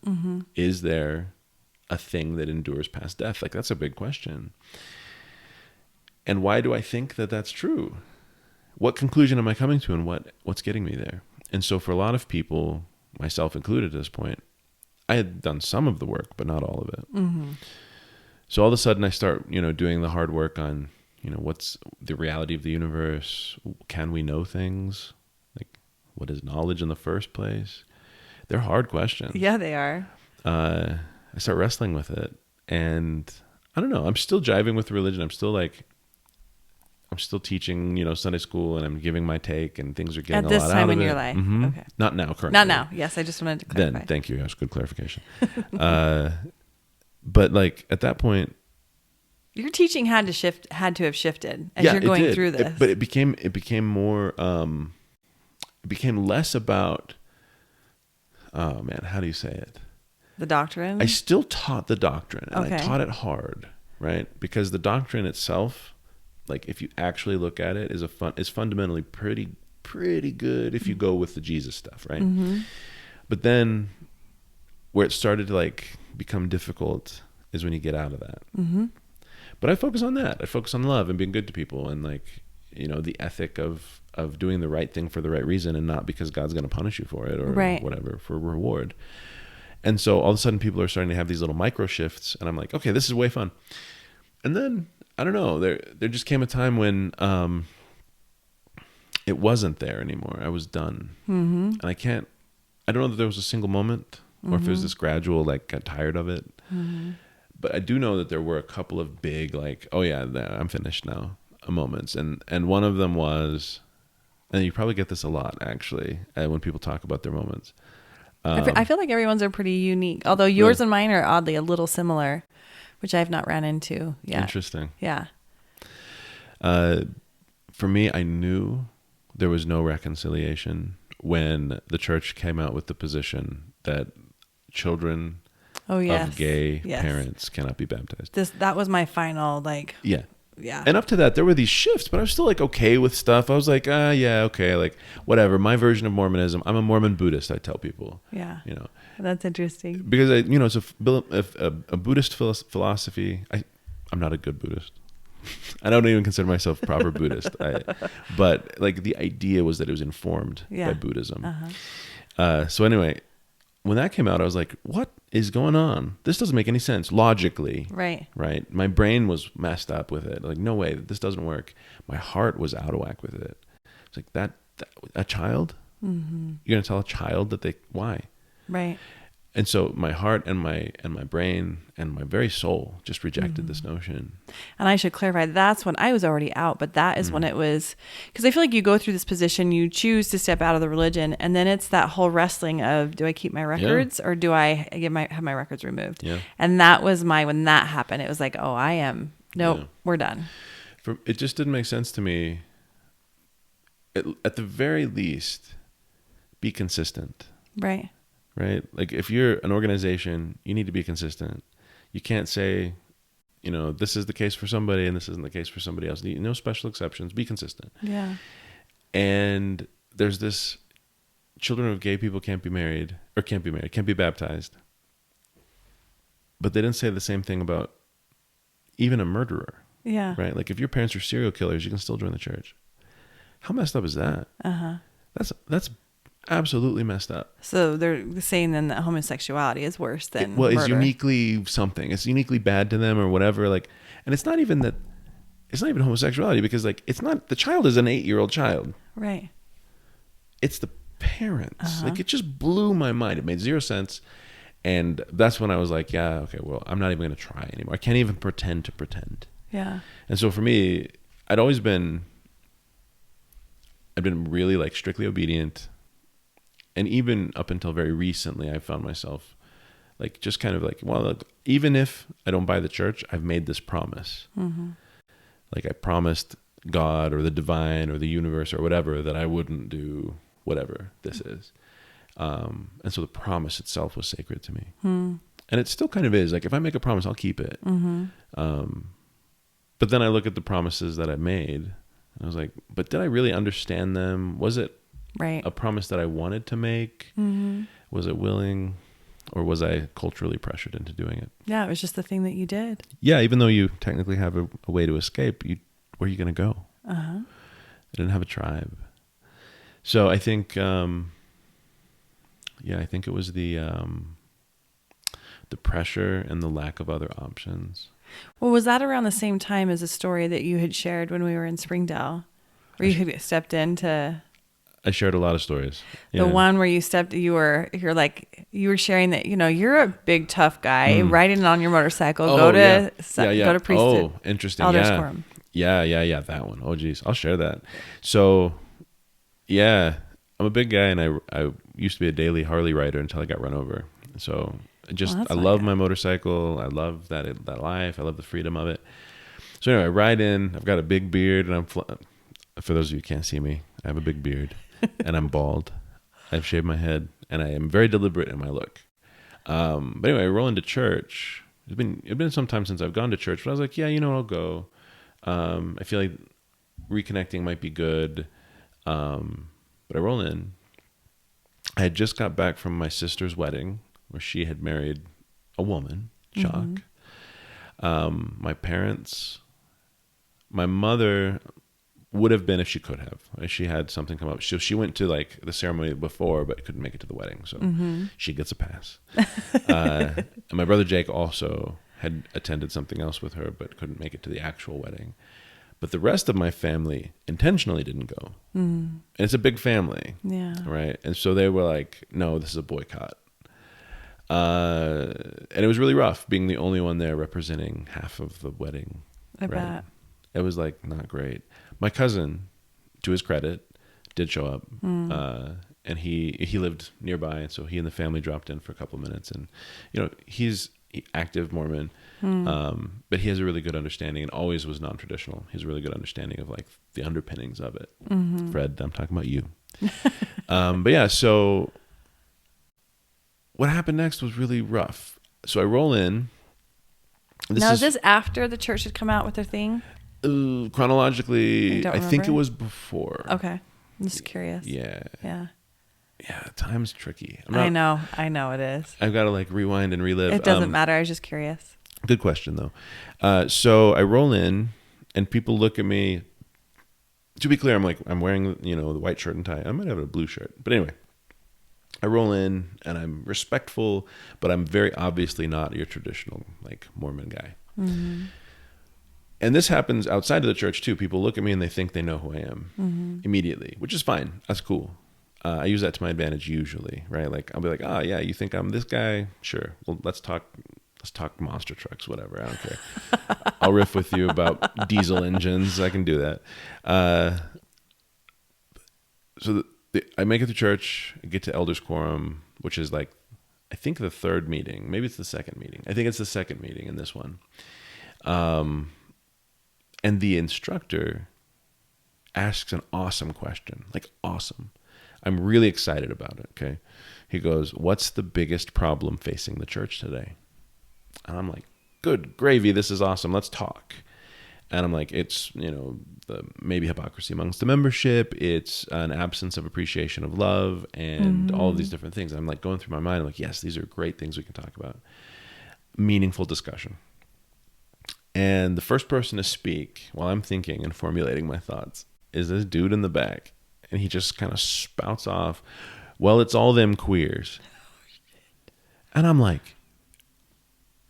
Is there a thing that endures past death? Like that's a big question. And why do I think that that's true? What conclusion am I coming to, and what's getting me there? And so for a lot of people, myself included at this point, I had done some of the work, but not all of it. So all of a sudden I start, doing the hard work on, what's the reality of the universe? Can we know things? Like, what is knowledge in the first place? They're hard questions. Yeah, they are. I start wrestling with it, and I don't know. I'm still jiving with religion. I'm still teaching, Sunday school, and I'm giving my take, and things are getting a lot out of it. At this time in your life. Okay. Not now, currently. Not now. Yes, I just wanted to clarify. Then, thank you. That's good clarification. But like at that point, your teaching had to have shifted as you're going through this. But it became more. It became less about. Oh man, how do you say it? The doctrine. I still taught the doctrine, and I Okay. taught it hard, right? Because the doctrine itself, like if you actually look at it, is fundamentally pretty good if you go with the Jesus stuff, right? But then where it started to like become difficult is when you get out of that. But I focus on that. I focus on love and being good to people, and like the ethic of doing the right thing for the right reason, and not because God's going to punish you for it or whatever, for reward. And so all of a sudden people are starting to have these little micro shifts, and I'm like, okay, this is way fun. And then I don't know, there just came a time when it wasn't there anymore. I was done. And I don't know that there was a single moment, or if it was this gradual, like, got tired of it. But I do know that there were a couple of big, like, oh yeah, I'm finished now, moments. And one of them was, and you probably get this a lot actually, when people talk about their moments. I feel like everyone's are pretty unique, although yours and mine are oddly a little similar, which I've not ran into yet. Interesting. Yeah. For me, I knew there was no reconciliation when the church came out with the position that children of gay parents cannot be baptized. That was my final, like, yeah. Yeah. And up to that, there were these shifts, but I was still like okay with stuff. I was like, yeah, okay, like whatever. My version of Mormonism. I'm a Mormon Buddhist. I tell people. Yeah. That's interesting. Because it's a Buddhist philosophy. I'm not a good Buddhist. I don't even consider myself a proper Buddhist. But like the idea was that it was informed by Buddhism. So anyway, when that came out, I was like, what is going on? This doesn't make any sense logically. Right. My brain was messed up with it. Like, no way, this doesn't work. My heart was out of whack with it. It's like that a child? You're going to tell a child why? Right. And so my heart and my brain and my very soul just rejected this notion. And I should clarify, that's when I was already out, but that is when it was, because I feel like you go through this position, you choose to step out of the religion, and then it's that whole wrestling of, do I keep my records or do I have my records removed? Yeah. And that was when that happened, it was like, we're done. It just didn't make sense to me. At the very least, be consistent. Right. Right? Like if you're an organization, you need to be consistent. You can't say, this is the case for somebody and this isn't the case for somebody else. No special exceptions. Be consistent. Yeah. And there's this children of gay people can't be baptized. But they didn't say the same thing about even a murderer. Yeah. Right? Like if your parents are serial killers, you can still join the church. How messed up is that? That's absolutely messed up. So they're saying then that homosexuality is worse than it's murder. uniquely something. It's uniquely bad to them or whatever. Like, and it's not even homosexuality, because like it's not, the child is an 8-year-old child. Right. It's the parents. Like it just blew my mind. It made zero sense. And that's when I was like, yeah, okay, well, I'm not even going to try anymore. I can't even pretend to pretend. Yeah. And so for me, I'd been really like strictly obedient. And even up until very recently, I found myself like just kind of like, well, look, even if I don't buy the church, I've made this promise. Like I promised God or the divine or the universe or whatever that I wouldn't do whatever this is. And so the promise itself was sacred to me. And it still kind of is. Like if I make a promise, I'll keep it. But then I look at the promises that I made and I was like, but did I really understand them? Was it a promise that I wanted to make? Was it willing, or was I culturally pressured into doing it? Yeah, it was just the thing that you did. Yeah, even though you technically have a way to escape, where are you going to go? I didn't have a tribe. So I think, I think it was the pressure and the lack of other options. Well, was that around the same time as a story that you had shared when we were in Springdale, where you had stepped into? I shared a lot of stories. The one where you were sharing that, you're a big tough guy riding on your motorcycle, go to priesthood. Oh, interesting. Elders Quorum. Yeah. That one. Oh, geez. I'll share that. So, yeah, I'm a big guy, and I used to be a daily Harley rider until I got run over. So I love my motorcycle. I love that life. I love the freedom of it. So anyway, I ride in. I've got a big beard, and for those of you who can't see me, I have a big beard. And I'm bald. I've shaved my head, and I am very deliberate in my look. But anyway, I roll into church. It's been some time since I've gone to church, but I was like, yeah, I'll go. I feel like reconnecting might be good. But I roll in. I had just got back from my sister's wedding, where she had married a woman. Shock. My parents, my mother would have been if she could have. She had something come up. She went to like the ceremony before, but couldn't make it to the wedding, so she gets a pass. And my brother Jake also had attended something else with her, but couldn't make it to the actual wedding. But the rest of my family intentionally didn't go. And it's a big family, right? And so they were like, "No, this is a boycott." And it was really rough being the only one there representing half of the wedding. I bet. It was like not great. My cousin, to his credit, did show up, and he lived nearby, and so he and the family dropped in for a couple of minutes. And he's active Mormon, but he has a really good understanding, and always was non-traditional. He has a really good understanding of like the underpinnings of it. Fred, I'm talking about you. But yeah, so what happened next was really rough. So I roll in. Is this after the church had come out with their thing? Chronologically, I think it was before. Okay. I'm just curious. Yeah. Yeah. Yeah, time's tricky. I know it is. I've got to like rewind and relive. It doesn't matter. I was just curious. Good question, though. So I roll in, and people look at me. To be clear, I'm wearing the white shirt and tie. I might have a blue shirt, but anyway, I roll in, and I'm respectful, but I'm very obviously not your traditional like Mormon guy. And this happens outside of the church too. People look at me and they think they know who I am immediately, which is fine. That's cool. I use that to my advantage usually, right? Like I'll be like, "Oh yeah, you think I'm this guy? Sure. Well, let's talk monster trucks, whatever. I don't care. I'll riff with you about diesel engines. I can do that." So I make it to church. I get to Elders Quorum, which is like, I think the third meeting. Maybe it's the second meeting. I think it's the second meeting in this one. And the instructor asks an awesome question, like awesome. I'm really excited about it, okay? He goes, "What's the biggest problem facing the church today?" And I'm like, good gravy, this is awesome. Let's talk. And I'm like, it's, maybe hypocrisy amongst the membership. It's an absence of appreciation of love and all of these different things. I'm like going through my mind. I'm like, yes, these are great things we can talk about. Meaningful discussion. And the first person to speak while I'm thinking and formulating my thoughts is this dude in the back. And he just kind of spouts off, well, it's all them queers. And I'm like,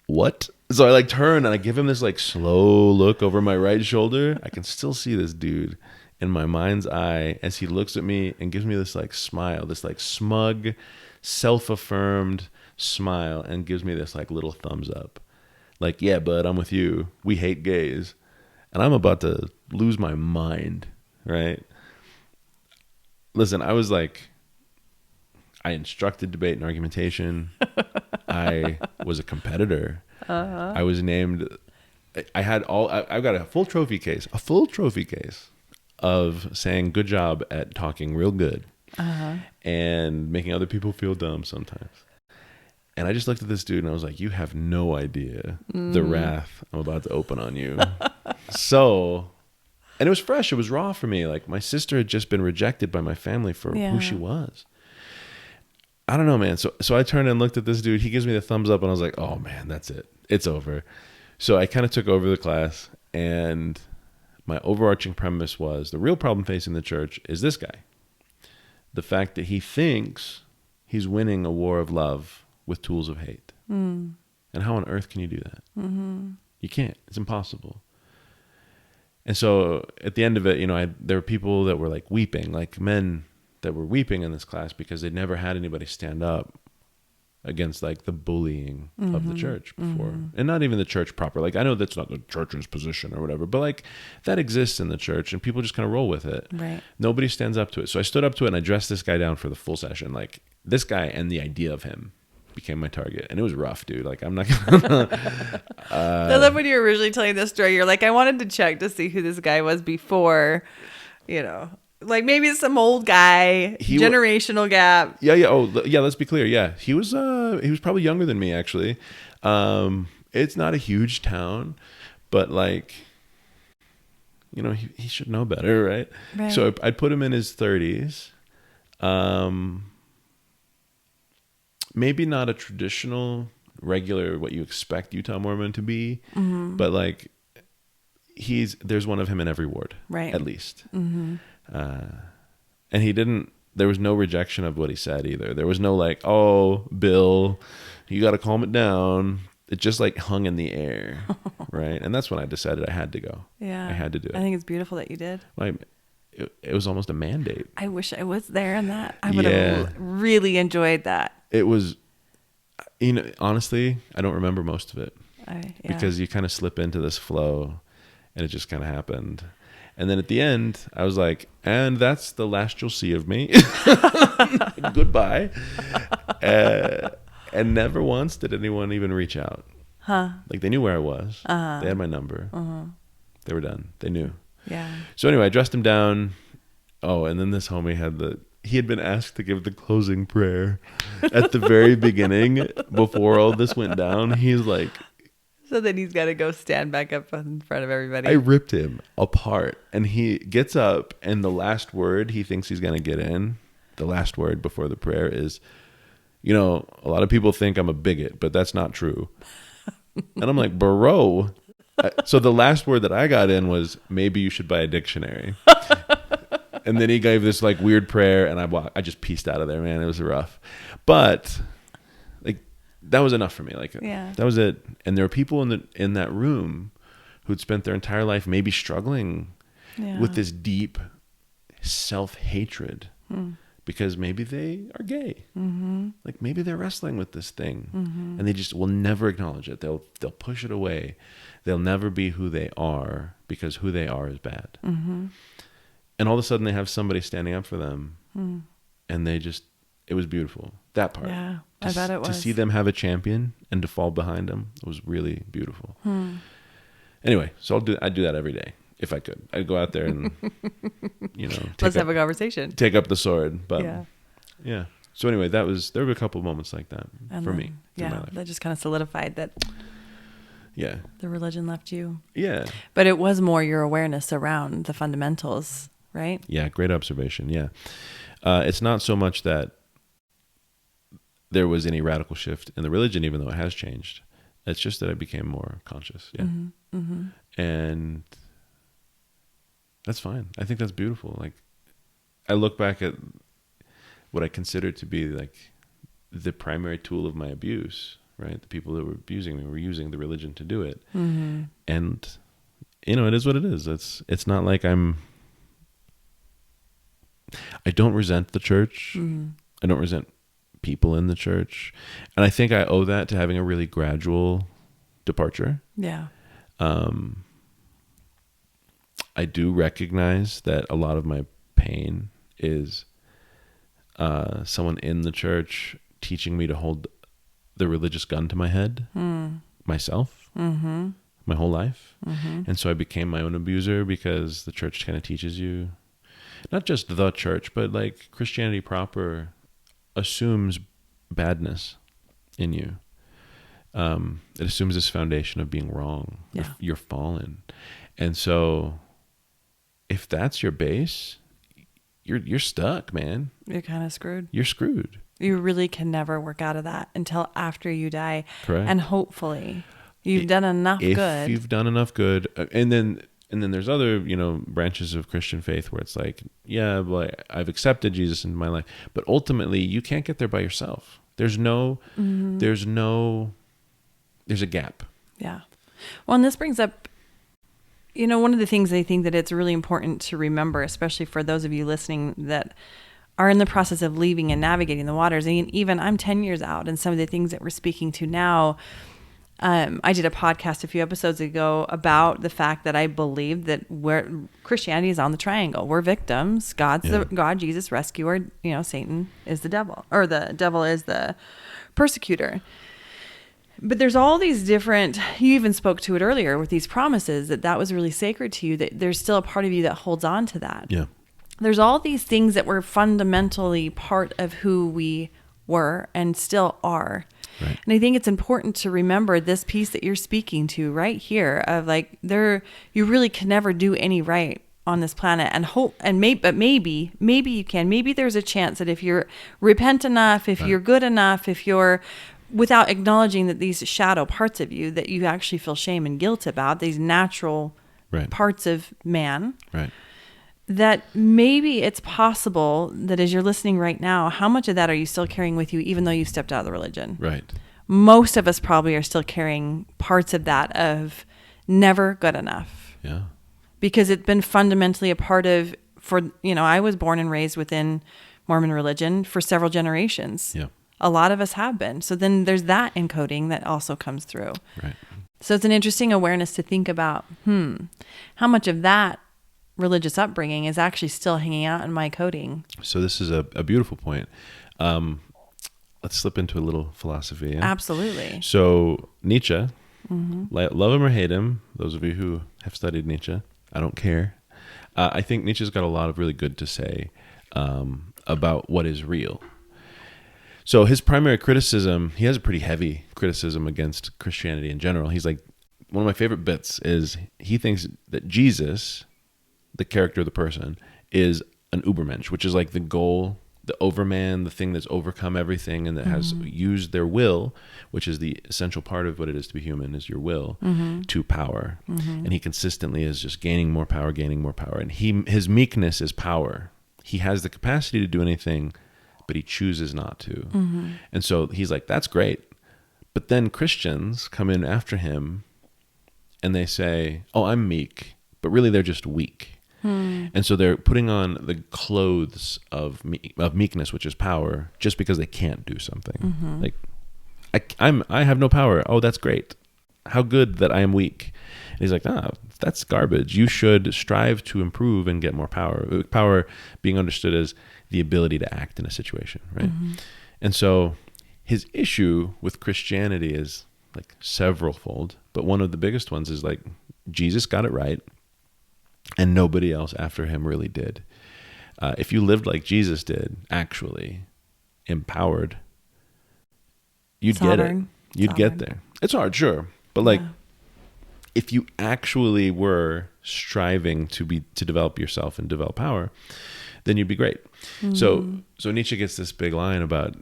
what? So I like turn and I give him this like slow look over my right shoulder. I can still see this dude in my mind's eye as he looks at me and gives me this like smile, this like smug, self-affirmed smile, and gives me this like little thumbs up. Like, yeah, bud, I'm with you. We hate gays. And I'm about to lose my mind, right? Listen, I was like, I instructed debate and argumentation. I was a competitor. I was named, I've got a full trophy case of saying good job at talking real good and making other people feel dumb sometimes. And I just looked at this dude and I was like, you have no idea the wrath I'm about to open on you. So, and it was fresh. It was raw for me. Like my sister had just been rejected by my family for who she was. I don't know, man. So I turned and looked at this dude. He gives me the thumbs up and I was like, oh man, that's it. It's over. So I kind of took over the class, and my overarching premise was the real problem facing the church is this guy. The fact that he thinks he's winning a war of love with tools of hate. And how on earth can you do that? You can't. It's impossible. And so at the end of it, there were people that were like weeping, like men that were weeping in this class because they'd never had anybody stand up against like the bullying of the church before. And not even the church proper. Like I know that's not the church's position or whatever, but like that exists in the church and people just kind of roll with it. Right. Nobody stands up to it. So I stood up to it and I dressed this guy down for the full session. Like this guy and the idea of him became my target, and it was rough, dude. Like I'm not gonna I love when you were originally telling this story, you're like, I wanted to check to see who this guy was before, like maybe it's some old guy, generational gap. Yeah. Oh, yeah. Let's be clear. Yeah, he was probably younger than me, actually. It's not a huge town, but like, he should know better, right? So I'd put him in his 30s. Maybe not a traditional, regular, what you expect Utah Mormon to be, but like there's one of him in every ward, right? At least. And there was no rejection of what he said either. There was no like, oh, Bill, you got to calm it down. It just like hung in the air, right? And that's when I decided I had to go. Yeah, I had to do it. I think it's beautiful that you did. It was almost a mandate. I wish I was there in that. I would have really enjoyed that. It was, honestly, I don't remember most of it because you kind of slip into this flow and it just kind of happened. And then at the end, I was like, and that's the last you'll see of me. Goodbye. And never once did anyone even reach out. Like they knew where I was. They had my number. They were done. They knew. Yeah. So anyway, I dressed him down. Oh, and then this homie he had been asked to give the closing prayer at the very beginning before all this went down. He's like, so then he's got to go stand back up in front of everybody. I ripped him apart, and he gets up, and the last word he thinks he's going to get in, the last word before the prayer is, a lot of people think I'm a bigot, but that's not true. And I'm like, bro. So the last word that I got in was, maybe you should buy a dictionary. And then he gave this like weird prayer, and I just pieced out of there, man. It was rough, but like that was enough for me. Like that was it. And there were people in that room who'd spent their entire life maybe struggling with this deep self-hatred because maybe they are gay. Like maybe they're wrestling with this thing, and they just will never acknowledge it. They'll push it away. They'll never be who they are because who they are is bad. And all of a sudden they have somebody standing up for them, and it was beautiful. That part. Yeah, I bet it was. To see them have a champion and to fall behind them was really beautiful. Anyway, so I'd do that every day if I could. I'd go out there and, let's have a conversation. Take up the sword. But yeah. So anyway, there were a couple of moments like that for me. Yeah, that just kind of solidified that. Yeah. The religion left you. Yeah. But it was more your awareness around the fundamentals, right? Yeah. Great observation. Yeah. It's not so much that there was any radical shift in the religion, even though it has changed. It's just that I became more conscious. Yeah. Mm-hmm. Mm-hmm. And that's fine. I think that's beautiful. Like, I look back at what I consider to be like the primary tool of my abuse, right? The people that were abusing me were using the religion to do it. Mm-hmm. And, it is what it is. It's not like I don't resent the church. Mm-hmm. I don't resent people in the church. And I think I owe that to having a really gradual departure. Yeah. I do recognize that a lot of my pain is someone in the church teaching me to hold the religious gun to my head, myself, my whole life. And so I became my own abuser because the church kind of teaches you, not just the church, but like Christianity proper assumes badness in you. It assumes this foundation of being wrong. Yeah. You're fallen. And so if that's your base, you're stuck, man. You're kind of screwed. You're screwed. You really can never work out of that until after you die. Correct. And hopefully you've done enough good. If you've done enough good, and then there's other, branches of Christian faith where it's like, yeah, but I've accepted Jesus into my life, but ultimately you can't get there by yourself. There's a gap. Yeah. Well, and this brings up, one of the things I think that it's really important to remember, especially for those of you listening that are in the process of leaving and navigating the waters. And even I'm 10 years out, and some of the things that we're speaking to now, I did a podcast a few episodes ago about the fact that I believe that Christianity is on the triangle. We're victims. God's the God, Jesus, rescuer. Satan is the devil, or the devil is the persecutor. But there's all these different, you even spoke to it earlier with these promises that was really sacred to you, that there's still a part of you that holds on to that. Yeah. There's all these things that were fundamentally part of who we were and still are. Right. And I think it's important to remember this piece that you're speaking to right here of like, you really can never do any right on this planet, and hope, and maybe you can. Maybe there's a chance that if you're repent enough, if you're good enough, if you're, without acknowledging that these shadow parts of you that you actually feel shame and guilt about, these natural parts of man, that maybe it's possible that as you're listening right now, how much of that are you still carrying with you, even though you stepped out of the religion? Right. Most of us probably are still carrying parts of that of never good enough. Yeah. Because it's been fundamentally a part of, I was born and raised within Mormon religion for several generations. Yeah. A lot of us have been. So then there's that encoding that also comes through. Right. So it's an interesting awareness to think about, how much of that religious upbringing is actually still hanging out in my coding. So this is a beautiful point. Let's slip into a little philosophy. Yeah? Absolutely. So Nietzsche, love him or hate him, those of you who have studied Nietzsche, I don't care. I think Nietzsche's got a lot of really good to say about what is real. So his primary criticism, he has a pretty heavy criticism against Christianity in general. He's like, one of my favorite bits is he thinks that Jesus, the character of the person, is an Ubermensch, which is like the goal, the overman, the thing that's overcome everything and that has used their will, which is the essential part of what it is to be human, is your will, to power. And he consistently is just gaining more power. And his meekness is power. He has the capacity to do anything, but he chooses not to. And so he's like, that's great. But then Christians come in after him and they say, oh, I'm meek, but really they're just weak. And so they're putting on the clothes of meekness, which is power, just because they can't do something. Like, I have no power. Oh, that's great. How good that I am weak. And he's like, that's garbage. You should strive to improve and get more power. Power being understood as the ability to act in a situation, right? And so his issue with Christianity is like several-fold, but one of the biggest ones is like, Jesus got it right, and nobody else after him really did. If you lived like Jesus did, actually empowered, you'd get it. You'd get there. It's hard, sure, but like, if you actually were striving to develop yourself and develop power, then you'd be great. So Nietzsche gets this big line about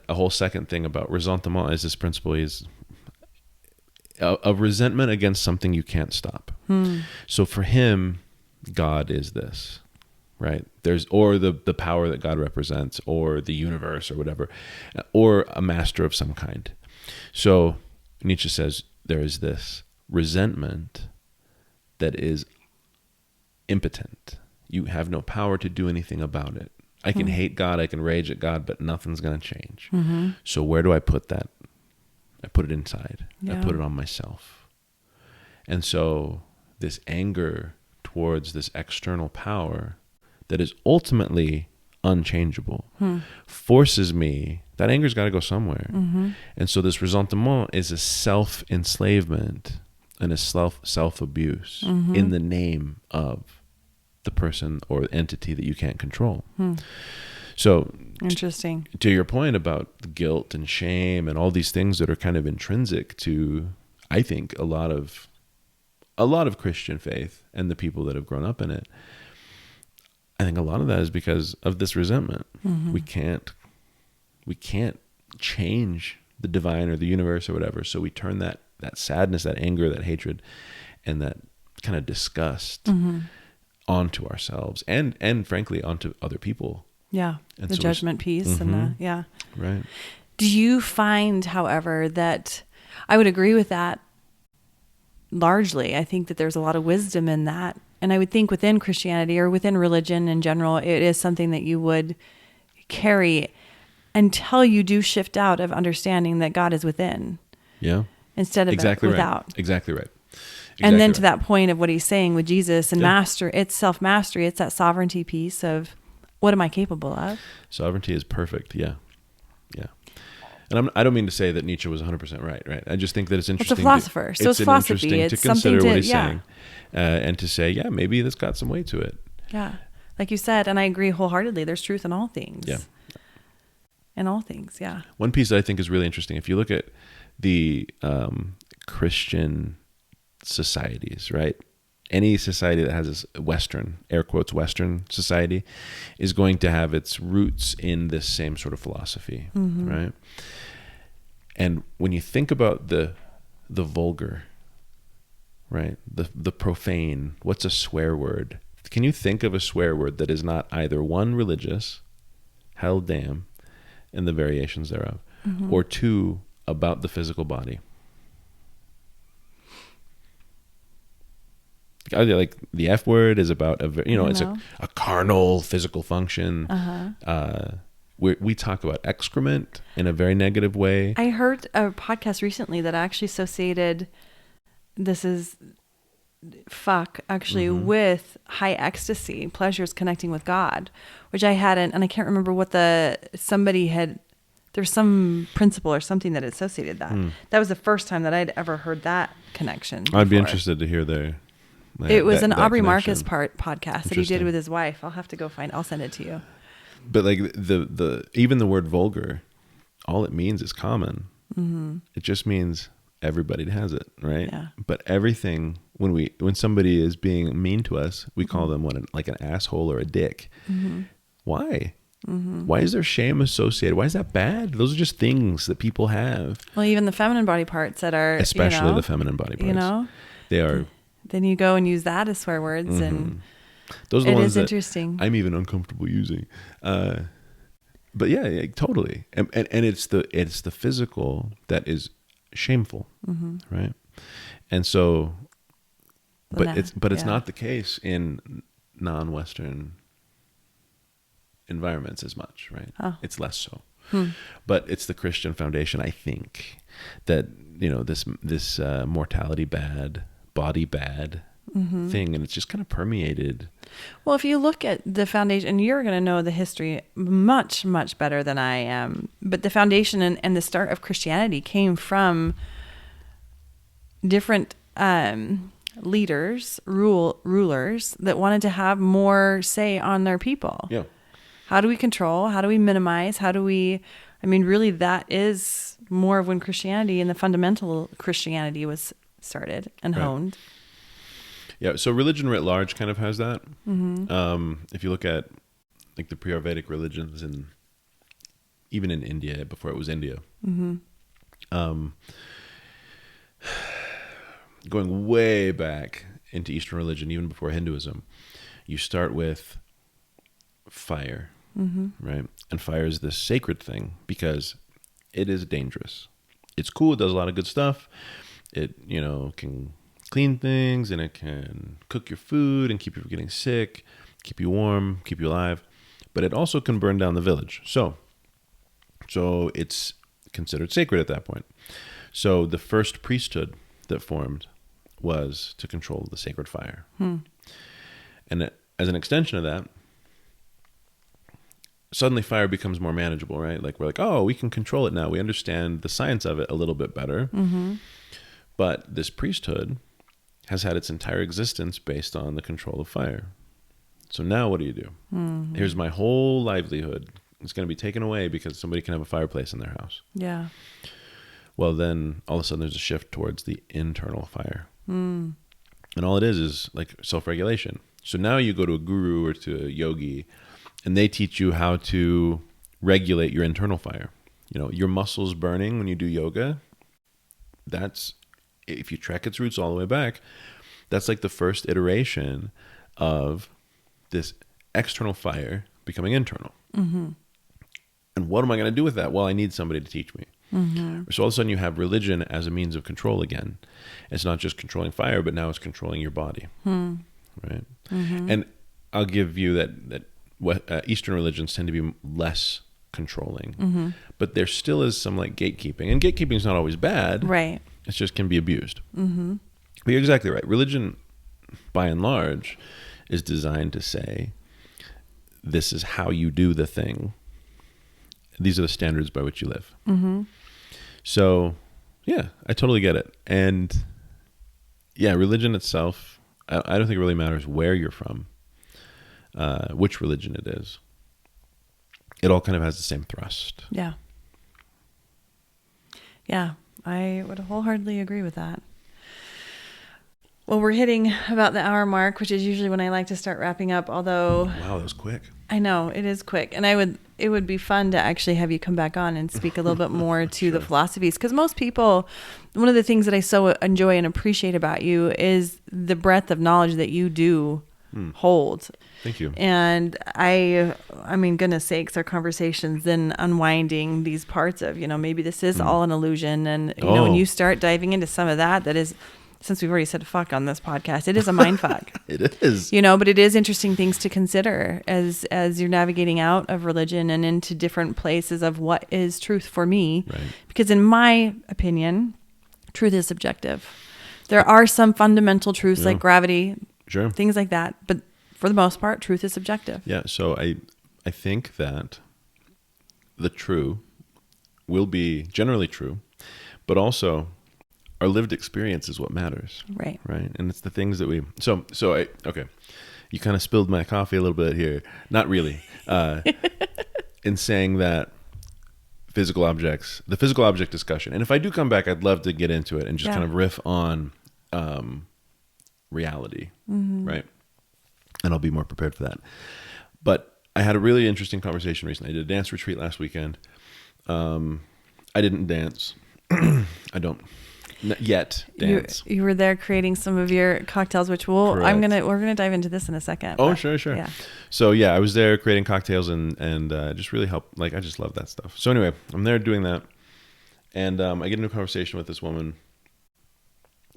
a whole second thing about ressentiment is this principle is a resentment against something you can't stop. So for him, God is this, right? Or the power that God represents, or the universe, or whatever, or a master of some kind. So Nietzsche says there is this resentment that is impotent. You have no power to do anything about it. I can hate God, I can rage at God, but nothing's going to change. So where do I put that? I put it inside. I put it on myself. And so this anger towards this external power that is ultimately unchangeable forces me, that anger's got to go somewhere. And so this ressentiment is a self-enslavement and a self-abuse in the name of the person or entity that you can't control. So interesting. To your point about guilt and shame and all these things that are kind of intrinsic to, I think, a lot of Christian faith and the people that have grown up in it, I think a lot of that is because of this resentment. We can't change the divine or the universe or whatever. So we turn that sadness, that anger, that hatred, and that kind of disgust onto ourselves and frankly onto other people. Yeah. And the so judgment piece and yeah. Right. Do you find, however, that I would agree with that largely? I think that there's a lot of wisdom in that. And I would think within Christianity or within religion in general, it is something that you would carry until you do shift out of understanding that God is within. Yeah. Instead of without. Right. Exactly right. And then to that point of what he's saying with Jesus and it's self-mastery. It's that sovereignty piece of what am I capable of? Sovereignty is perfect. Yeah. Yeah. And I don't mean to say that Nietzsche was 100% right? I just think that it's interesting. It's a philosopher. So it's philosophy. It's to consider what he's saying and to say, yeah, maybe that's got some weight to it. Yeah. Like you said, and I agree wholeheartedly, there's truth in all things. Yeah. In all things, yeah. One piece that I think is really interesting, if you look at the Christian societies, right? Any society that has this Western, air quotes, Western society is going to have its roots in this same sort of philosophy, right? And when you think about the vulgar, right? The profane, what's a swear word? Can you think of a swear word that is not either one, religious, hell damn, and the variations thereof, or two, about the physical body? Like the F word is about it's a carnal physical function. We talk about excrement in a very negative way. I heard a podcast recently that actually associated this is fuck actually with high ecstasy, pleasures connecting with God, which I hadn't, and I can't remember what there's some principle or something that associated that. That was the first time that I'd ever heard that connection before. I'd be interested to hear it was an Aubrey Marcus podcast that he did with his wife. I'll have to go I'll send it to you. But like even the word vulgar, all it means is common. It just means everybody has it, right? Yeah. But everything, when somebody is being mean to us, we call them like an asshole or a dick. Why? Why is there shame associated? Why is that bad? Those are just things that people have. Well, even the feminine body parts that are, especially the feminine body parts, they are. Then you go and use that as swear words, and those are the ones that interesting. I'm even uncomfortable using. But yeah, totally. And it's the physical that is shameful, right? And so, it's not the case in non-Western environments as much, right? It's less so. But it's the Christian foundation, I think, that this mortality bad, body bad thing, and it's just kind of permeated. Well, if you look at the foundation, and you're going to know the history much, much better than I am, but the foundation and the start of Christianity came from different rulers that wanted to have more say on their people. Yeah. How do we control? How do we minimize? Really, that is more of when Christianity and the fundamental Christianity was started and Right. honed. Yeah. So religion writ large kind of has that. If you look at like the pre-Vedic religions, and even in India before it was India, going way back into Eastern religion, even before Hinduism, you start with fire, right? And fire is this sacred thing because it is dangerous. It's cool. It does a lot of good stuff. It, can clean things, and it can cook your food and keep you from getting sick, keep you warm, keep you alive. But it also can burn down the village. So it's considered sacred at that point. So the first priesthood that formed was to control the sacred fire. And as an extension of that, suddenly fire becomes more manageable, right? Like we're like, oh, we can control it now. We understand the science of it a little bit better. But this priesthood has had its entire existence based on the control of fire. So now what do you do? Here's my whole livelihood. It's going to be taken away because somebody can have a fireplace in their house. Yeah. Well, then all of a sudden there's a shift towards the internal fire. And all it is like self-regulation. So now you go to a guru or to a yogi, and they teach you how to regulate your internal fire. Your muscles burning when you do yoga, that's, if you track its roots all the way back, that's like the first iteration of this external fire becoming internal. And what am I going to do with that? Well, I need somebody to teach me. So all of a sudden you have religion as a means of control again. It's not just controlling fire, but now it's controlling your body. Right? And I'll give you that Eastern religions tend to be less controlling, but there still is some like gatekeeping, and gatekeeping is not always bad. Right. It just can be abused. But you're exactly right. Religion, by and large, is designed to say, this is how you do the thing. These are the standards by which you live. So, yeah, I totally get it. And yeah, religion itself, I don't think it really matters where you're from, which religion it is. It all kind of has the same thrust. Yeah. Yeah, I would wholeheartedly agree with that. Well, we're hitting about the hour mark, which is usually when I like to start wrapping up, although... Wow, that was quick. I know, it is quick. And it would be fun to actually have you come back on and speak a little bit more to the philosophies. Because most people, one of the things that I so enjoy and appreciate about you is the breadth of knowledge that you do hold. Thank you. And I mean, goodness sakes, our conversations then unwinding these parts of, maybe this is all an illusion. And, when you start diving into some of that is... Since we've already said fuck on this podcast, it is a mind fuck. It is. But it is interesting things to consider as you're navigating out of religion and into different places of what is truth for me. Right. Because in my opinion, truth is subjective. There are some fundamental truths like gravity, things like that. But for the most part, truth is subjective. Yeah. So I think that the true will be generally true, but also... our lived experience is what matters. Right. Right. And it's the things that okay. You kind of spilled my coffee a little bit here. Not really. In saying that the physical object discussion. And if I do come back, I'd love to get into it and just kind of riff on reality. Right. And I'll be more prepared for that. But I had a really interesting conversation recently. I did a dance retreat last weekend. I didn't dance. I don't yet dance. You were there creating some of your cocktails, which we're gonna dive into this in a second. Oh, sure. Yeah. So yeah, I was there creating cocktails and just really helped. Like, I just love that stuff. So anyway, I'm there doing that, and I get into a conversation with this woman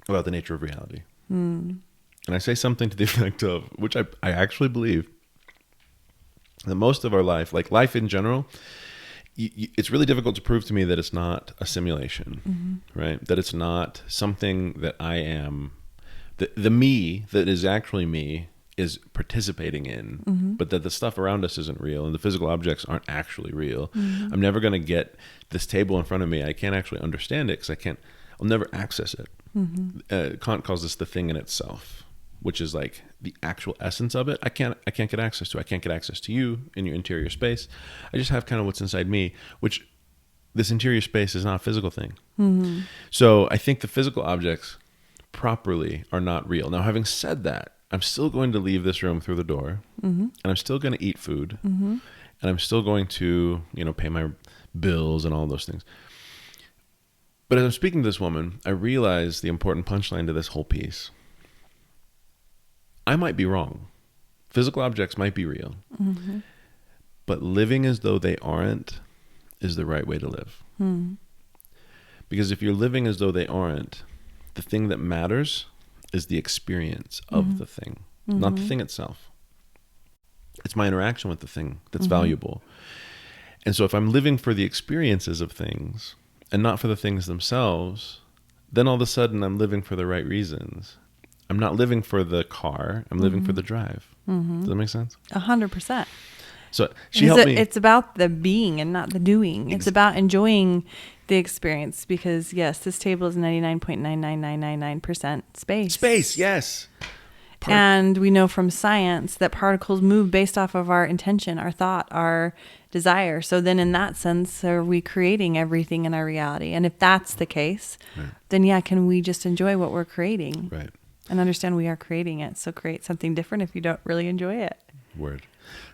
about the nature of reality. And I say something to the effect of, which I actually believe, that most of our life, like life in general, it's really difficult to prove to me that it's not a simulation, right? That it's not something that I am, the me that is actually me is participating in, but that the stuff around us isn't real and the physical objects aren't actually real. I'm never going to get this table in front of me. I can't actually understand it because I'll never access it. Kant calls this the thing in itself, which is like the actual essence of it. I can't get access to. I can't get access to you in your interior space. I just have kind of what's inside me, which this interior space is not a physical thing. So I think the physical objects properly are not real. Now, having said that, I'm still going to leave this room through the door, and I'm still going to eat food, and I'm still going to, pay my bills and all those things. But as I'm speaking to this woman, I realize the important punchline to this whole piece. I might be wrong. Physical objects might be real. But living as though they aren't is the right way to live. Because if you're living as though they aren't, the thing that matters is the experience of the thing, not the thing itself. It's my interaction with the thing that's valuable. And so if I'm living for the experiences of things and not for the things themselves, then all of a sudden I'm living for the right reasons. I'm not living for the car. I'm living for the drive. Does that make sense? 100%. So she helped me. It's about the being and not the doing. It's about enjoying the experience because, yes, this table is 99.99999% space. Space, yes. And we know from science that particles move based off of our intention, our thought, our desire. So then in that sense, are we creating everything in our reality? And if that's the case, then can we just enjoy what we're creating? Right. And understand we are creating it. So create something different if you don't really enjoy it. Word.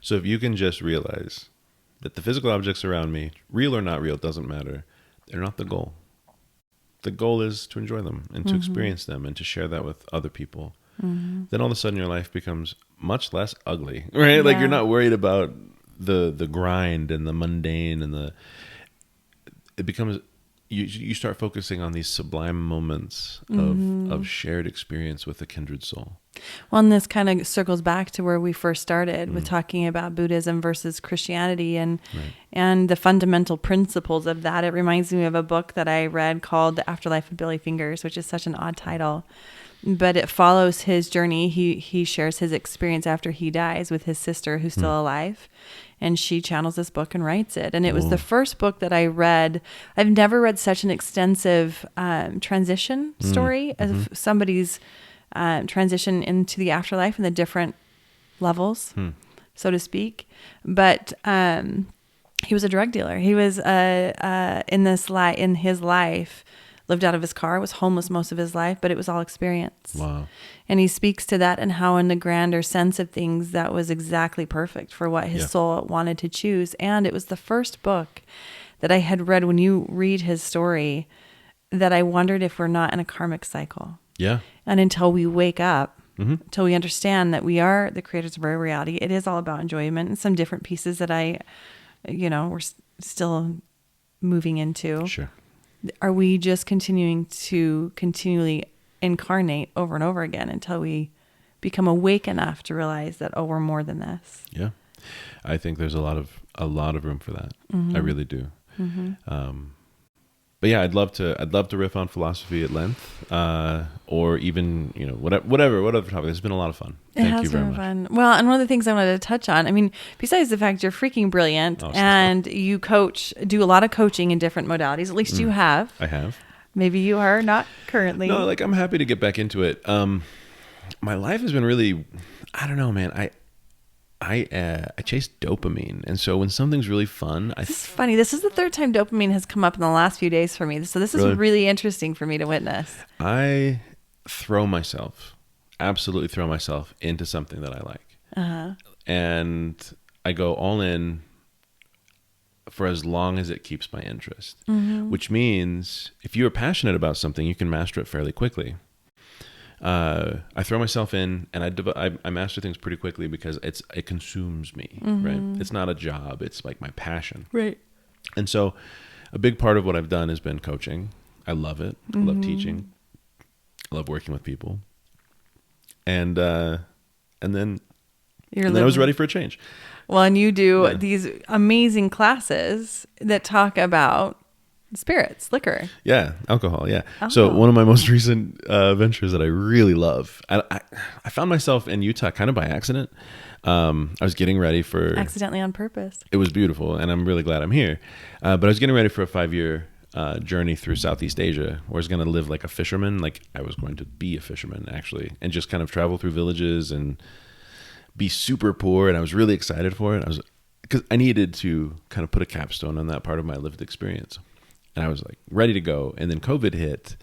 So if you can just realize that the physical objects around me, real or not real, it doesn't matter. They're not the goal. The goal is to enjoy them and to experience them and to share that with other people. Then all of a sudden your life becomes much less ugly, right? Yeah. Like you're not worried about the grind and the mundane and it becomes, you start focusing on these sublime moments of shared experience with a kindred soul. Well, and this kind of circles back to where we first started with talking about Buddhism versus Christianity and the fundamental principles of that. It reminds me of a book that I read called The Afterlife of Billy Fingers, which is such an odd title, but it follows his journey. He shares his experience after he dies with his sister who's still alive, and she channels this book and writes it. And it was the first book that I read. I've never read such an extensive transition story of somebody's transition into the afterlife and the different levels, so to speak. But he was a drug dealer. He was in his life, lived out of his car, was homeless most of his life, but it was all experience. Wow. And he speaks to that and how in the grander sense of things, that was exactly perfect for what his soul wanted to choose. And it was the first book that I had read when you read his story that I wondered if we're not in a karmic cycle. Yeah. And until we wake up, until we understand that we are the creators of our reality, it is all about enjoyment and some different pieces that we're still moving into. Sure. Are we just continually incarnate over and over again until we become awake enough to realize that, we're more than this? Yeah. I think there's a lot of room for that. I really do. But yeah, I'd love to riff on philosophy at length, or even whatever topic. It's been a lot of fun. Thank you very much. Fun. Well, and one of the things I wanted to touch on, I mean, besides the fact you're freaking brilliant and you do a lot of coaching in different modalities. At least you have. I have. Maybe you are not currently. No, I'm happy to get back into it. My life has been really, I don't know, man. I chase dopamine, and so when something's really fun, this is funny. This is the third time dopamine has come up in the last few days for me. So this is really interesting for me to witness. I absolutely throw myself into something that I like, and I go all in for as long as it keeps my interest. Which means if you are passionate about something, you can master it fairly quickly. I throw myself in, and I master things pretty quickly because it consumes me, right? It's not a job; it's like my passion, right? And so, a big part of what I've done has been coaching. I love it. I love teaching. I love working with people, and then I was ready for a change. Well, and you do these amazing classes that talk about spirits, liquor. Yeah, alcohol, yeah. Oh. So one of my most recent ventures that I really love, I found myself in Utah kind of by accident. I was getting ready for... Accidentally on purpose. It was beautiful, and I'm really glad I'm here. But I was getting ready for a 5-year journey through Southeast Asia, where I was going to live like a fisherman. Like I was going to be a fisherman, actually, and just kind of travel through villages and be super poor. And I was really excited for it. Because I needed to kind of put a capstone on that part of my lived experience. And I was like ready to go. And then COVID hit,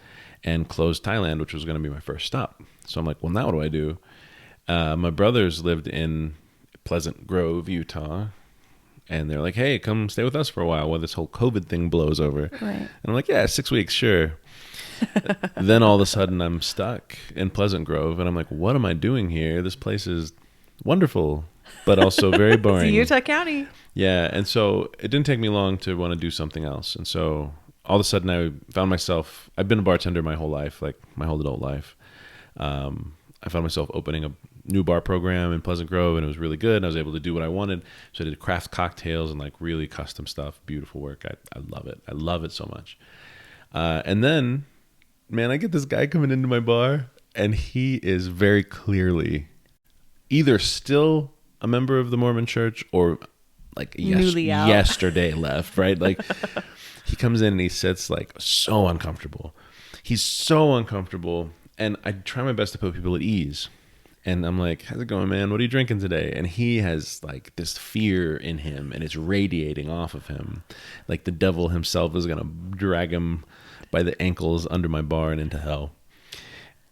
and closed Thailand, which was going to be my first stop. So I'm like, well, now what do I do? My brothers lived in Pleasant Grove, Utah, and they're like, hey, come stay with us for a while this whole COVID thing blows over. Right. And I'm like, yeah, 6 weeks, sure. Then all of a sudden I'm stuck in Pleasant Grove, and I'm like, what am I doing here? This place is wonderful, but also very boring. It's Utah County. Yeah, and so it didn't take me long to want to do something else. And so all of a sudden I found myself, I've been a bartender my whole life, like my whole adult life. I found myself opening a new bar program in Pleasant Grove, and it was really good. And I was able to do what I wanted. So I did craft cocktails and like really custom stuff, beautiful work. I love it. I love it so much. And then, man, I get this guy coming into my bar, and he is very clearly either still a member of the Mormon Church or like yesterday left, right? Like he comes in and he sits like so uncomfortable. He's so uncomfortable. And I try my best to put people at ease. And I'm like, how's it going, man? What are you drinking today? And he has like this fear in him, and it's radiating off of him. Like the devil himself is going to drag him by the ankles under my bar and into hell.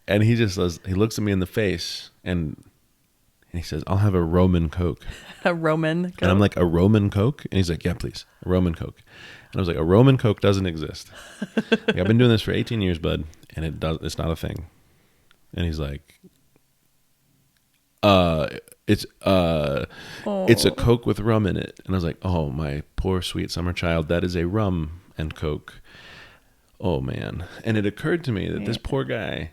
And he just says, he looks at me in the face and he says, I'll have a Roman Coke. A Roman Coke? And I'm like, a Roman Coke? And he's like, yeah, please, a Roman Coke. And I was like, a Roman Coke doesn't exist. Like, I've been doing this for 18 years, bud, and it's not a thing. And he's like, it's a Coke with rum in it. And I was like, oh, my poor sweet summer child, that is a rum and Coke. Oh man. And it occurred to me that this poor guy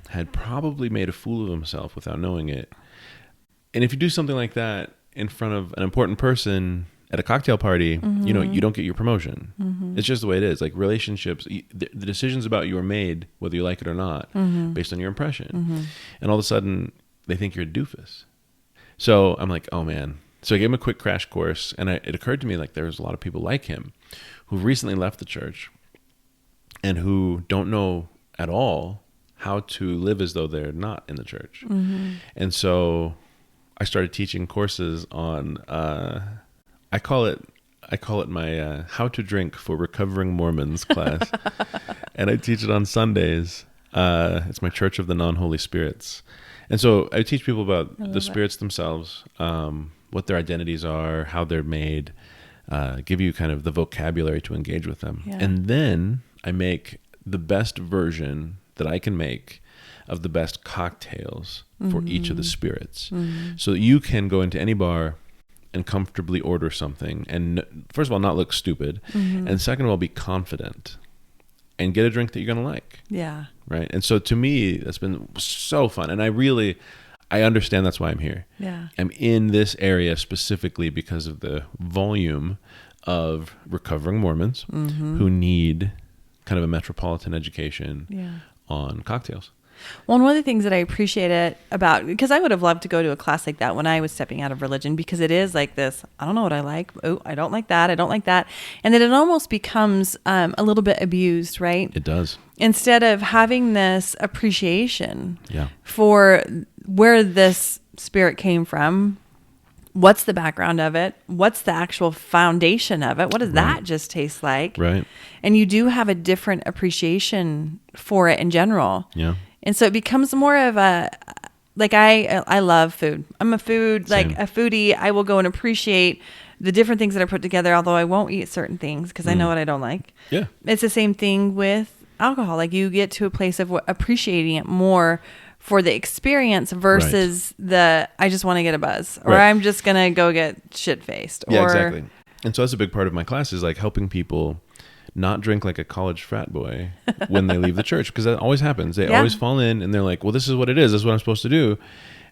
had probably made a fool of himself without knowing it. And if you do something like that in front of an important person at a cocktail party, you know, you don't get your promotion. It's just the way it is. Like relationships, the decisions about you are made, whether you like it or not, based on your impression. And all of a sudden, they think you're a doofus. So I'm like, oh man. So I gave him a quick crash course, and it occurred to me like there's a lot of people like him who recently left the church and who don't know at all how to live as though they're not in the church. And so I started teaching courses on, I call it my How to Drink for Recovering Mormons class. And I teach it on Sundays. It's my Church of the Non-Holy Spirits. And so I teach people about the spirits themselves, what their identities are, how they're made, give you kind of the vocabulary to engage with them. Yeah. And then I make the best version that I can make of the best cocktails for each of the spirits. So that you can go into any bar and comfortably order something and first of all, not look stupid. And second of all, be confident and get a drink that you're going to like. Yeah. Right. And so to me, that's been so fun. And I understand that's why I'm here. Yeah. I'm in this area specifically because of the volume of recovering Mormons who need kind of a metropolitan education on cocktails. Well, and one of the things that I appreciate it about, because I would have loved to go to a class like that when I was stepping out of religion, because it is like this, I don't know what I like. Oh, I don't like that. I don't like that. And then it almost becomes a little bit abused, right? It does. Instead of having this appreciation for where this spirit came from, what's the background of it? What's the actual foundation of it? What does that just taste like? Right. And you do have a different appreciation for it in general. Yeah. And so it becomes more of a, like I love food. I'm a food, Same. like a foodie. I will go and appreciate the different things that are put together, although I won't eat certain things because I know what I don't like. Yeah. It's the same thing with alcohol. Like you get to a place of appreciating it more for the experience versus I just want to get a buzz or I'm just going to go get shit faced. Yeah, exactly. And so that's a big part of my class is like helping people not drink like a college frat boy when they leave the church, because that always happens. They always fall in and they're like, well, this is what it is. This is what I'm supposed to do.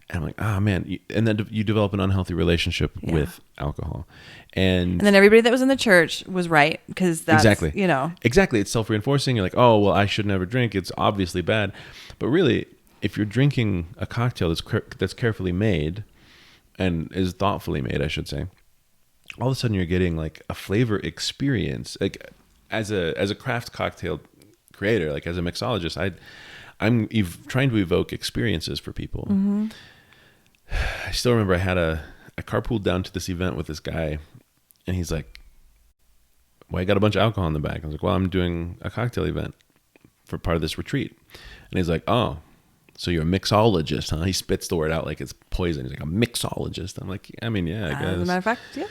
And I'm like, oh man. And then you develop an unhealthy relationship with alcohol. And then everybody that was in the church was right, because that's, exactly. you know. Exactly. It's self-reinforcing. You're like, oh, well, I should never drink. It's obviously bad. But really, if you're drinking a cocktail that's carefully made and is thoughtfully made, I should say, all of a sudden you're getting like a flavor experience. Like as a craft cocktail creator, like as a mixologist, I'm trying to evoke experiences for people. I still remember I had a carpool down to this event with this guy, and he's like, well, I got a bunch of alcohol in the back. I was like, well, I'm doing a cocktail event. for part of this retreat. And he's like, oh, so you're a mixologist, huh? He spits the word out like it's poison. He's like, a mixologist. I'm like, I mean, yeah, I guess. As a matter of fact, yes.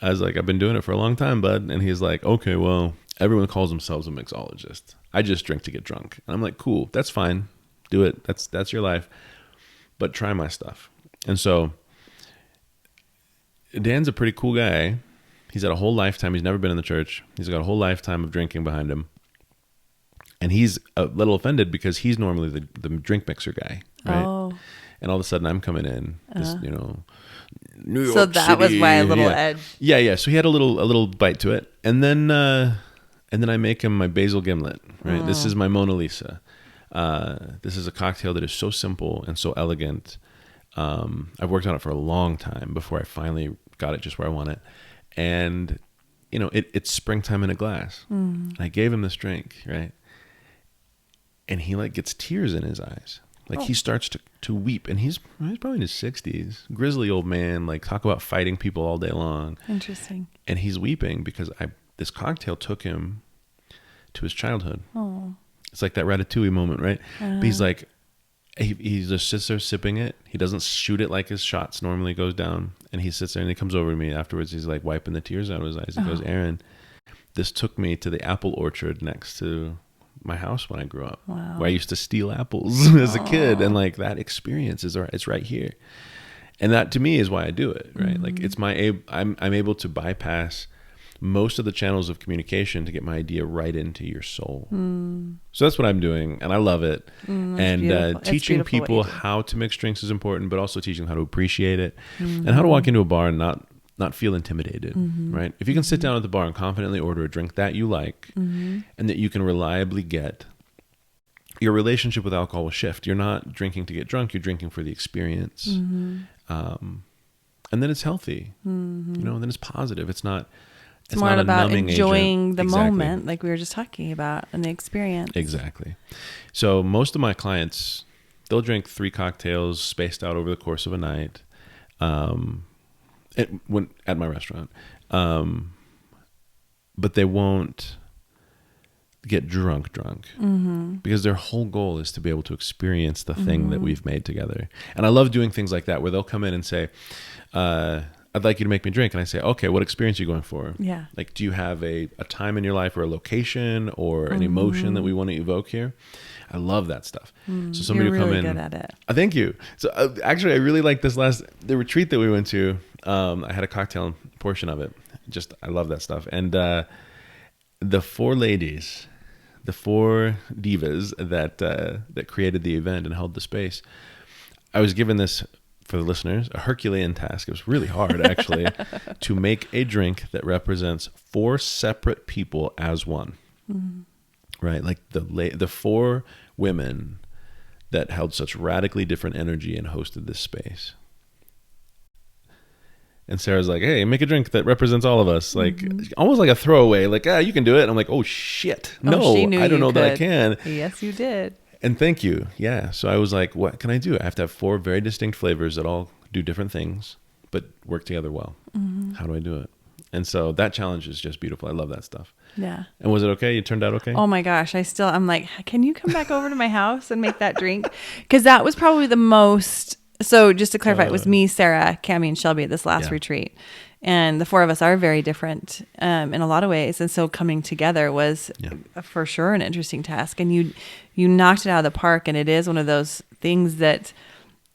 I was like, I've been doing it for a long time, bud. And he's like, okay, well, everyone calls themselves a mixologist. I just drink to get drunk. And I'm like, cool, that's fine. Do it. That's your life. But try my stuff. And so Dan's a pretty cool guy. He's had a whole lifetime. He's never been in the church. He's got a whole lifetime of drinking behind him. And he's a little offended because he's normally the drink mixer guy, right? Oh. And all of a sudden I'm coming in, this, New York So that City. was why a little edge. Yeah. So he had a little bite to it. And then I make him my basil gimlet, right? Oh. This is my Mona Lisa. This is a cocktail that is so simple and so elegant. I've worked on it for a long time before I finally got it just where I want it. And, it's springtime in a glass. And I gave him this drink, right? And he gets tears in his eyes. He starts to weep. And he's probably in his 60s. Grizzly old man, talk about fighting people all day long. Interesting. And he's weeping because this cocktail took him to his childhood. Oh. It's like that Ratatouille moment, right? But he's like, he just sits there sipping it. He doesn't shoot it like his shots normally goes down. And he sits there and he comes over to me afterwards. He's wiping the tears out of his eyes. He goes, Aaron, this took me to the apple orchard next to my house when I grew up, where I used to steal apples as a kid. And that experience it's right here. And that to me is why I do it, right? Mm-hmm. It's I'm able to bypass most of the channels of communication to get my idea right into your soul. So that's what I'm doing, and I love it. And teaching people how to mix drinks is important, but also teaching them how to appreciate it and how to walk into a bar and not feel intimidated, right? If you can sit down at the bar and confidently order a drink that you like and that you can reliably get, your relationship with alcohol will shift. You're not drinking to get drunk, you're drinking for the experience. And then it's healthy, and then it's positive. It's more about enjoying the moment, like we were just talking about, and the experience. Exactly. So most of my clients, they'll drink 3 cocktails spaced out over the course of a night at my restaurant. But they won't get drunk because their whole goal is to be able to experience the thing that we've made together. And I love doing things like that where they'll come in and say, I'd like you to make me a drink. And I say, okay, what experience are you going for? Yeah. Do you have a time in your life or a location or an emotion that we want to evoke here? I love that stuff. So somebody will come in. You're really good at it. Thank you. So actually, I really like the retreat that we went to. I had a cocktail portion of it. I love that stuff. And the 4 ladies, the 4 divas that created the event and held the space, I was given this, for the listeners, a Herculean task. It was really hard, actually, to make a drink that represents 4 separate people as one. Right? The 4 women that held such radically different energy and hosted this space. And Sarah's like, hey, make a drink that represents all of us. Almost like a throwaway, you can do it. And I'm like, oh, shit. No, I don't know that I can. Yes, you did. And thank you. Yeah. So I was like, what can I do? I have to have 4 very distinct flavors that all do different things, but work together well. How do I do it? And so that challenge is just beautiful. I love that stuff. Yeah. And was it okay? It turned out okay? Oh my gosh. I'm like, can you come back over to my house and make that drink? Because that was probably the most. So just to clarify, it was me, Sarah, Cammie, and Shelby at this last retreat. And the 4 of us are very different in a lot of ways. And so coming together was for sure an interesting task. And you knocked it out of the park. And it is one of those things that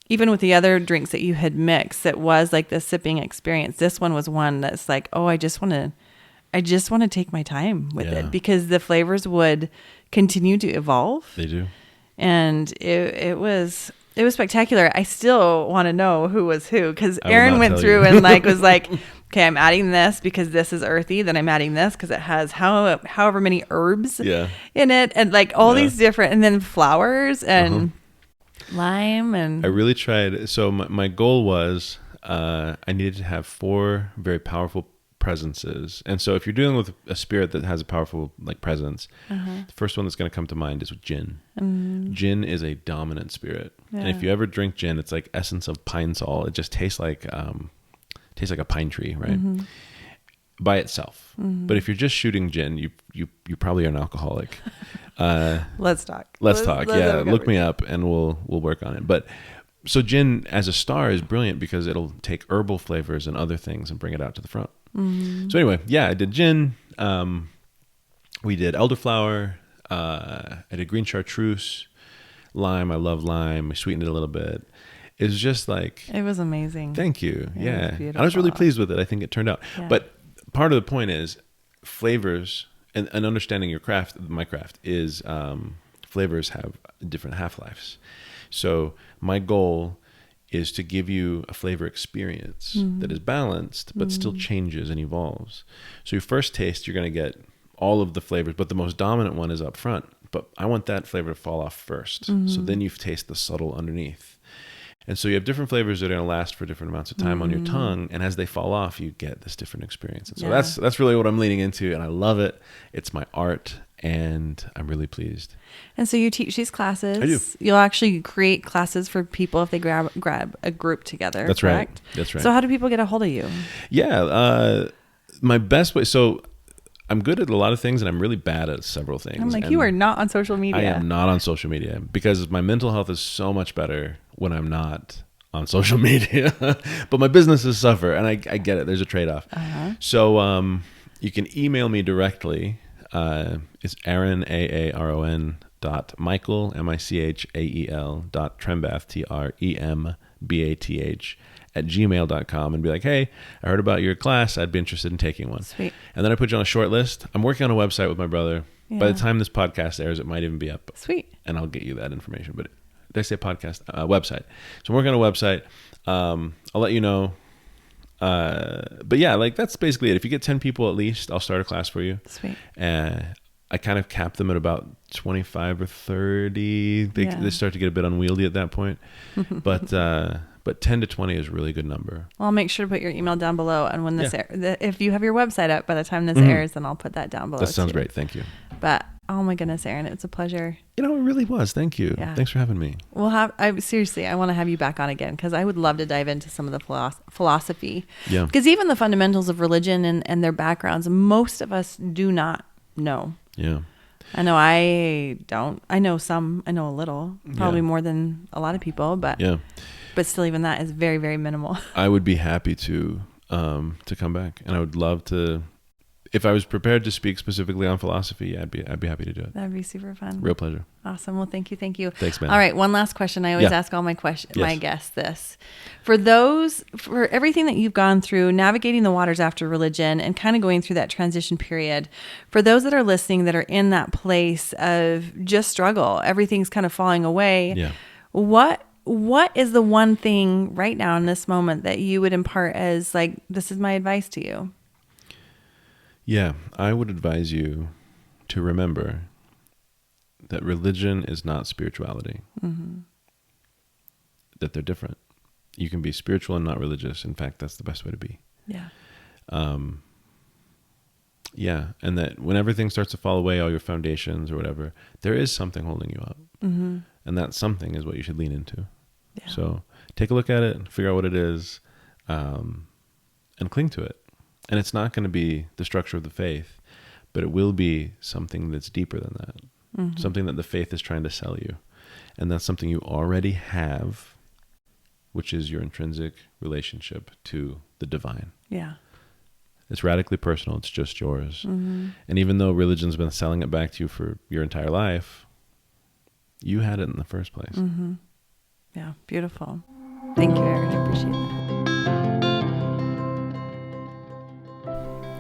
even with the other drinks that you had mixed, that was like the sipping experience. This one was one that's like, oh, I just want to take my time with it because the flavors would continue to evolve. They do. And it was spectacular. I still want to know who was who because Aaron went through and was like, okay, I'm adding this because this is earthy. Then I'm adding this because it has however many herbs in it and all these different, and then flowers and lime. And I really tried. So my goal was I needed to have 4 very powerful presences. And so if you're dealing with a spirit that has a powerful presence, the first one that's going to come to mind is with gin. Gin is a dominant spirit. And if you ever drink gin, it's like essence of pine sol. It just tastes like a pine tree, right? By itself. But if you're just shooting gin, you probably are an alcoholic. Let's talk. Let's talk. Yeah, look me up and we'll work on it. But so gin as a star is brilliant because it'll take herbal flavors and other things and bring it out to the front. Mm-hmm. So anyway, yeah, I did gin. We did elderflower. I did green chartreuse, lime. I love lime. We sweetened it a little bit. It was just like... It was amazing. Thank you. It was I was really pleased with it. I think it turned out. Yeah. But part of the point is flavors and understanding your craft, my craft, is flavors have different half-lives. So my goal is to give you a flavor experience that is balanced but still changes and evolves. So your first taste, you're going to get all of the flavors, but the most dominant one is up front. But I want that flavor to fall off first. So then you taste the subtle underneath. And so you have different flavors that are going to last for different amounts of time on your tongue. And as they fall off, you get this different experience. And so that's really what I'm leaning into. And I love it. It's my art. And I'm really pleased. And so you teach these classes. I do. You'll actually create classes for people if they grab a group together. That's correct? Right. That's right. So how do people get a hold of you? Yeah. My best way. So I'm good at a lot of things and I'm really bad at several things. I'm like, and you are not on social media. I am not on social media because my mental health is so much better when I'm not on social media, but my businesses suffer and I get it. There's a trade-off. So you can email me directly. It's Aaron, Aaron .Michael, Michael .Trembath, Trembath @gmail.com and be like, hey, I heard about your class. I'd be interested in taking one. Sweet. And then I put you on a short list. I'm working on a website with my brother. Yeah. By the time this podcast airs, it might even be up. Sweet. And I'll get you that information. But did I say podcast? Website. So I'm working on a website. I'll let you know. But yeah, like that's basically it. If you get 10 people at least, I'll start a class for you. Sweet. I kind of cap them at about 25 or 30. They start to get a bit unwieldy at that point. But 10 to 20 is a really good number. Well, I'll make sure to put your email down below. And when this if you have your website up by the time this airs, then I'll put that down below. That sounds great. Thank you. But oh my goodness, Aaron, it's a pleasure. It really was. Thank you. Yeah. Thanks for having me. Seriously, I want to have you back on again because I would love to dive into some of the philosophy. Yeah. Because even the fundamentals of religion and their backgrounds, most of us do not know. Yeah. I know I don't. I know some. I know a little. Probably more than a lot of people. But but still, even that is very, very minimal. I would be happy to come back, and I would love to. If I was prepared to speak specifically on philosophy, I'd be happy to do it. That'd be super fun. Real pleasure. Awesome. Well, thank you. Thanks, man. All right, one last question. I always ask all my guests this. For everything that you've gone through, navigating the waters after religion and kind of going through that transition period, for those that are listening that are in that place of just struggle, everything's kind of falling away. Yeah. What is the one thing right now in this moment that you would impart as like, this is my advice to you? Yeah, I would advise you to remember that religion is not spirituality. That they're different. You can be spiritual and not religious. In fact, that's the best way to be. Yeah. And that when everything starts to fall away, all your foundations or whatever, there is something holding you up. And that something is what you should lean into. Yeah. So take a look at it, figure out what it is, and cling to it. And it's not going to be the structure of the faith, but it will be something that's deeper than that. Something that the faith is trying to sell you. And that's something you already have, which is your intrinsic relationship to the divine. Yeah. It's radically personal. It's just yours. And even though religion's been selling it back to you for your entire life, you had it in the first place. Yeah. Beautiful. Thank you, Aaron. I appreciate that.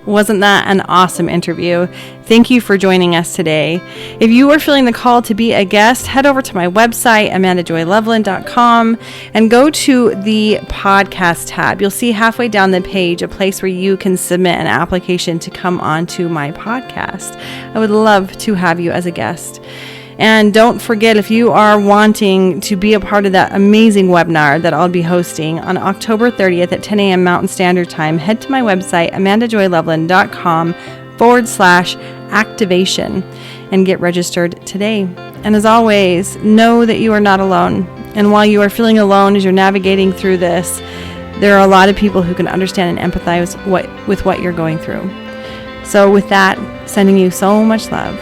Wasn't that an awesome interview? Thank you for joining us today. If you are feeling the call to be a guest, head over to my website, amandajoyloveland.com, and go to the podcast tab. You'll see halfway down the page a place where you can submit an application to come onto my podcast. I would love to have you as a guest. And don't forget, if you are wanting to be a part of that amazing webinar that I'll be hosting on October 30th at 10 a.m. Mountain Standard Time, head to my website, amandajoyloveland.com/activation and get registered today. And as always, know that you are not alone. And while you are feeling alone as you're navigating through this, there are a lot of people who can understand and empathize with what you're going through. So with that, sending you so much love.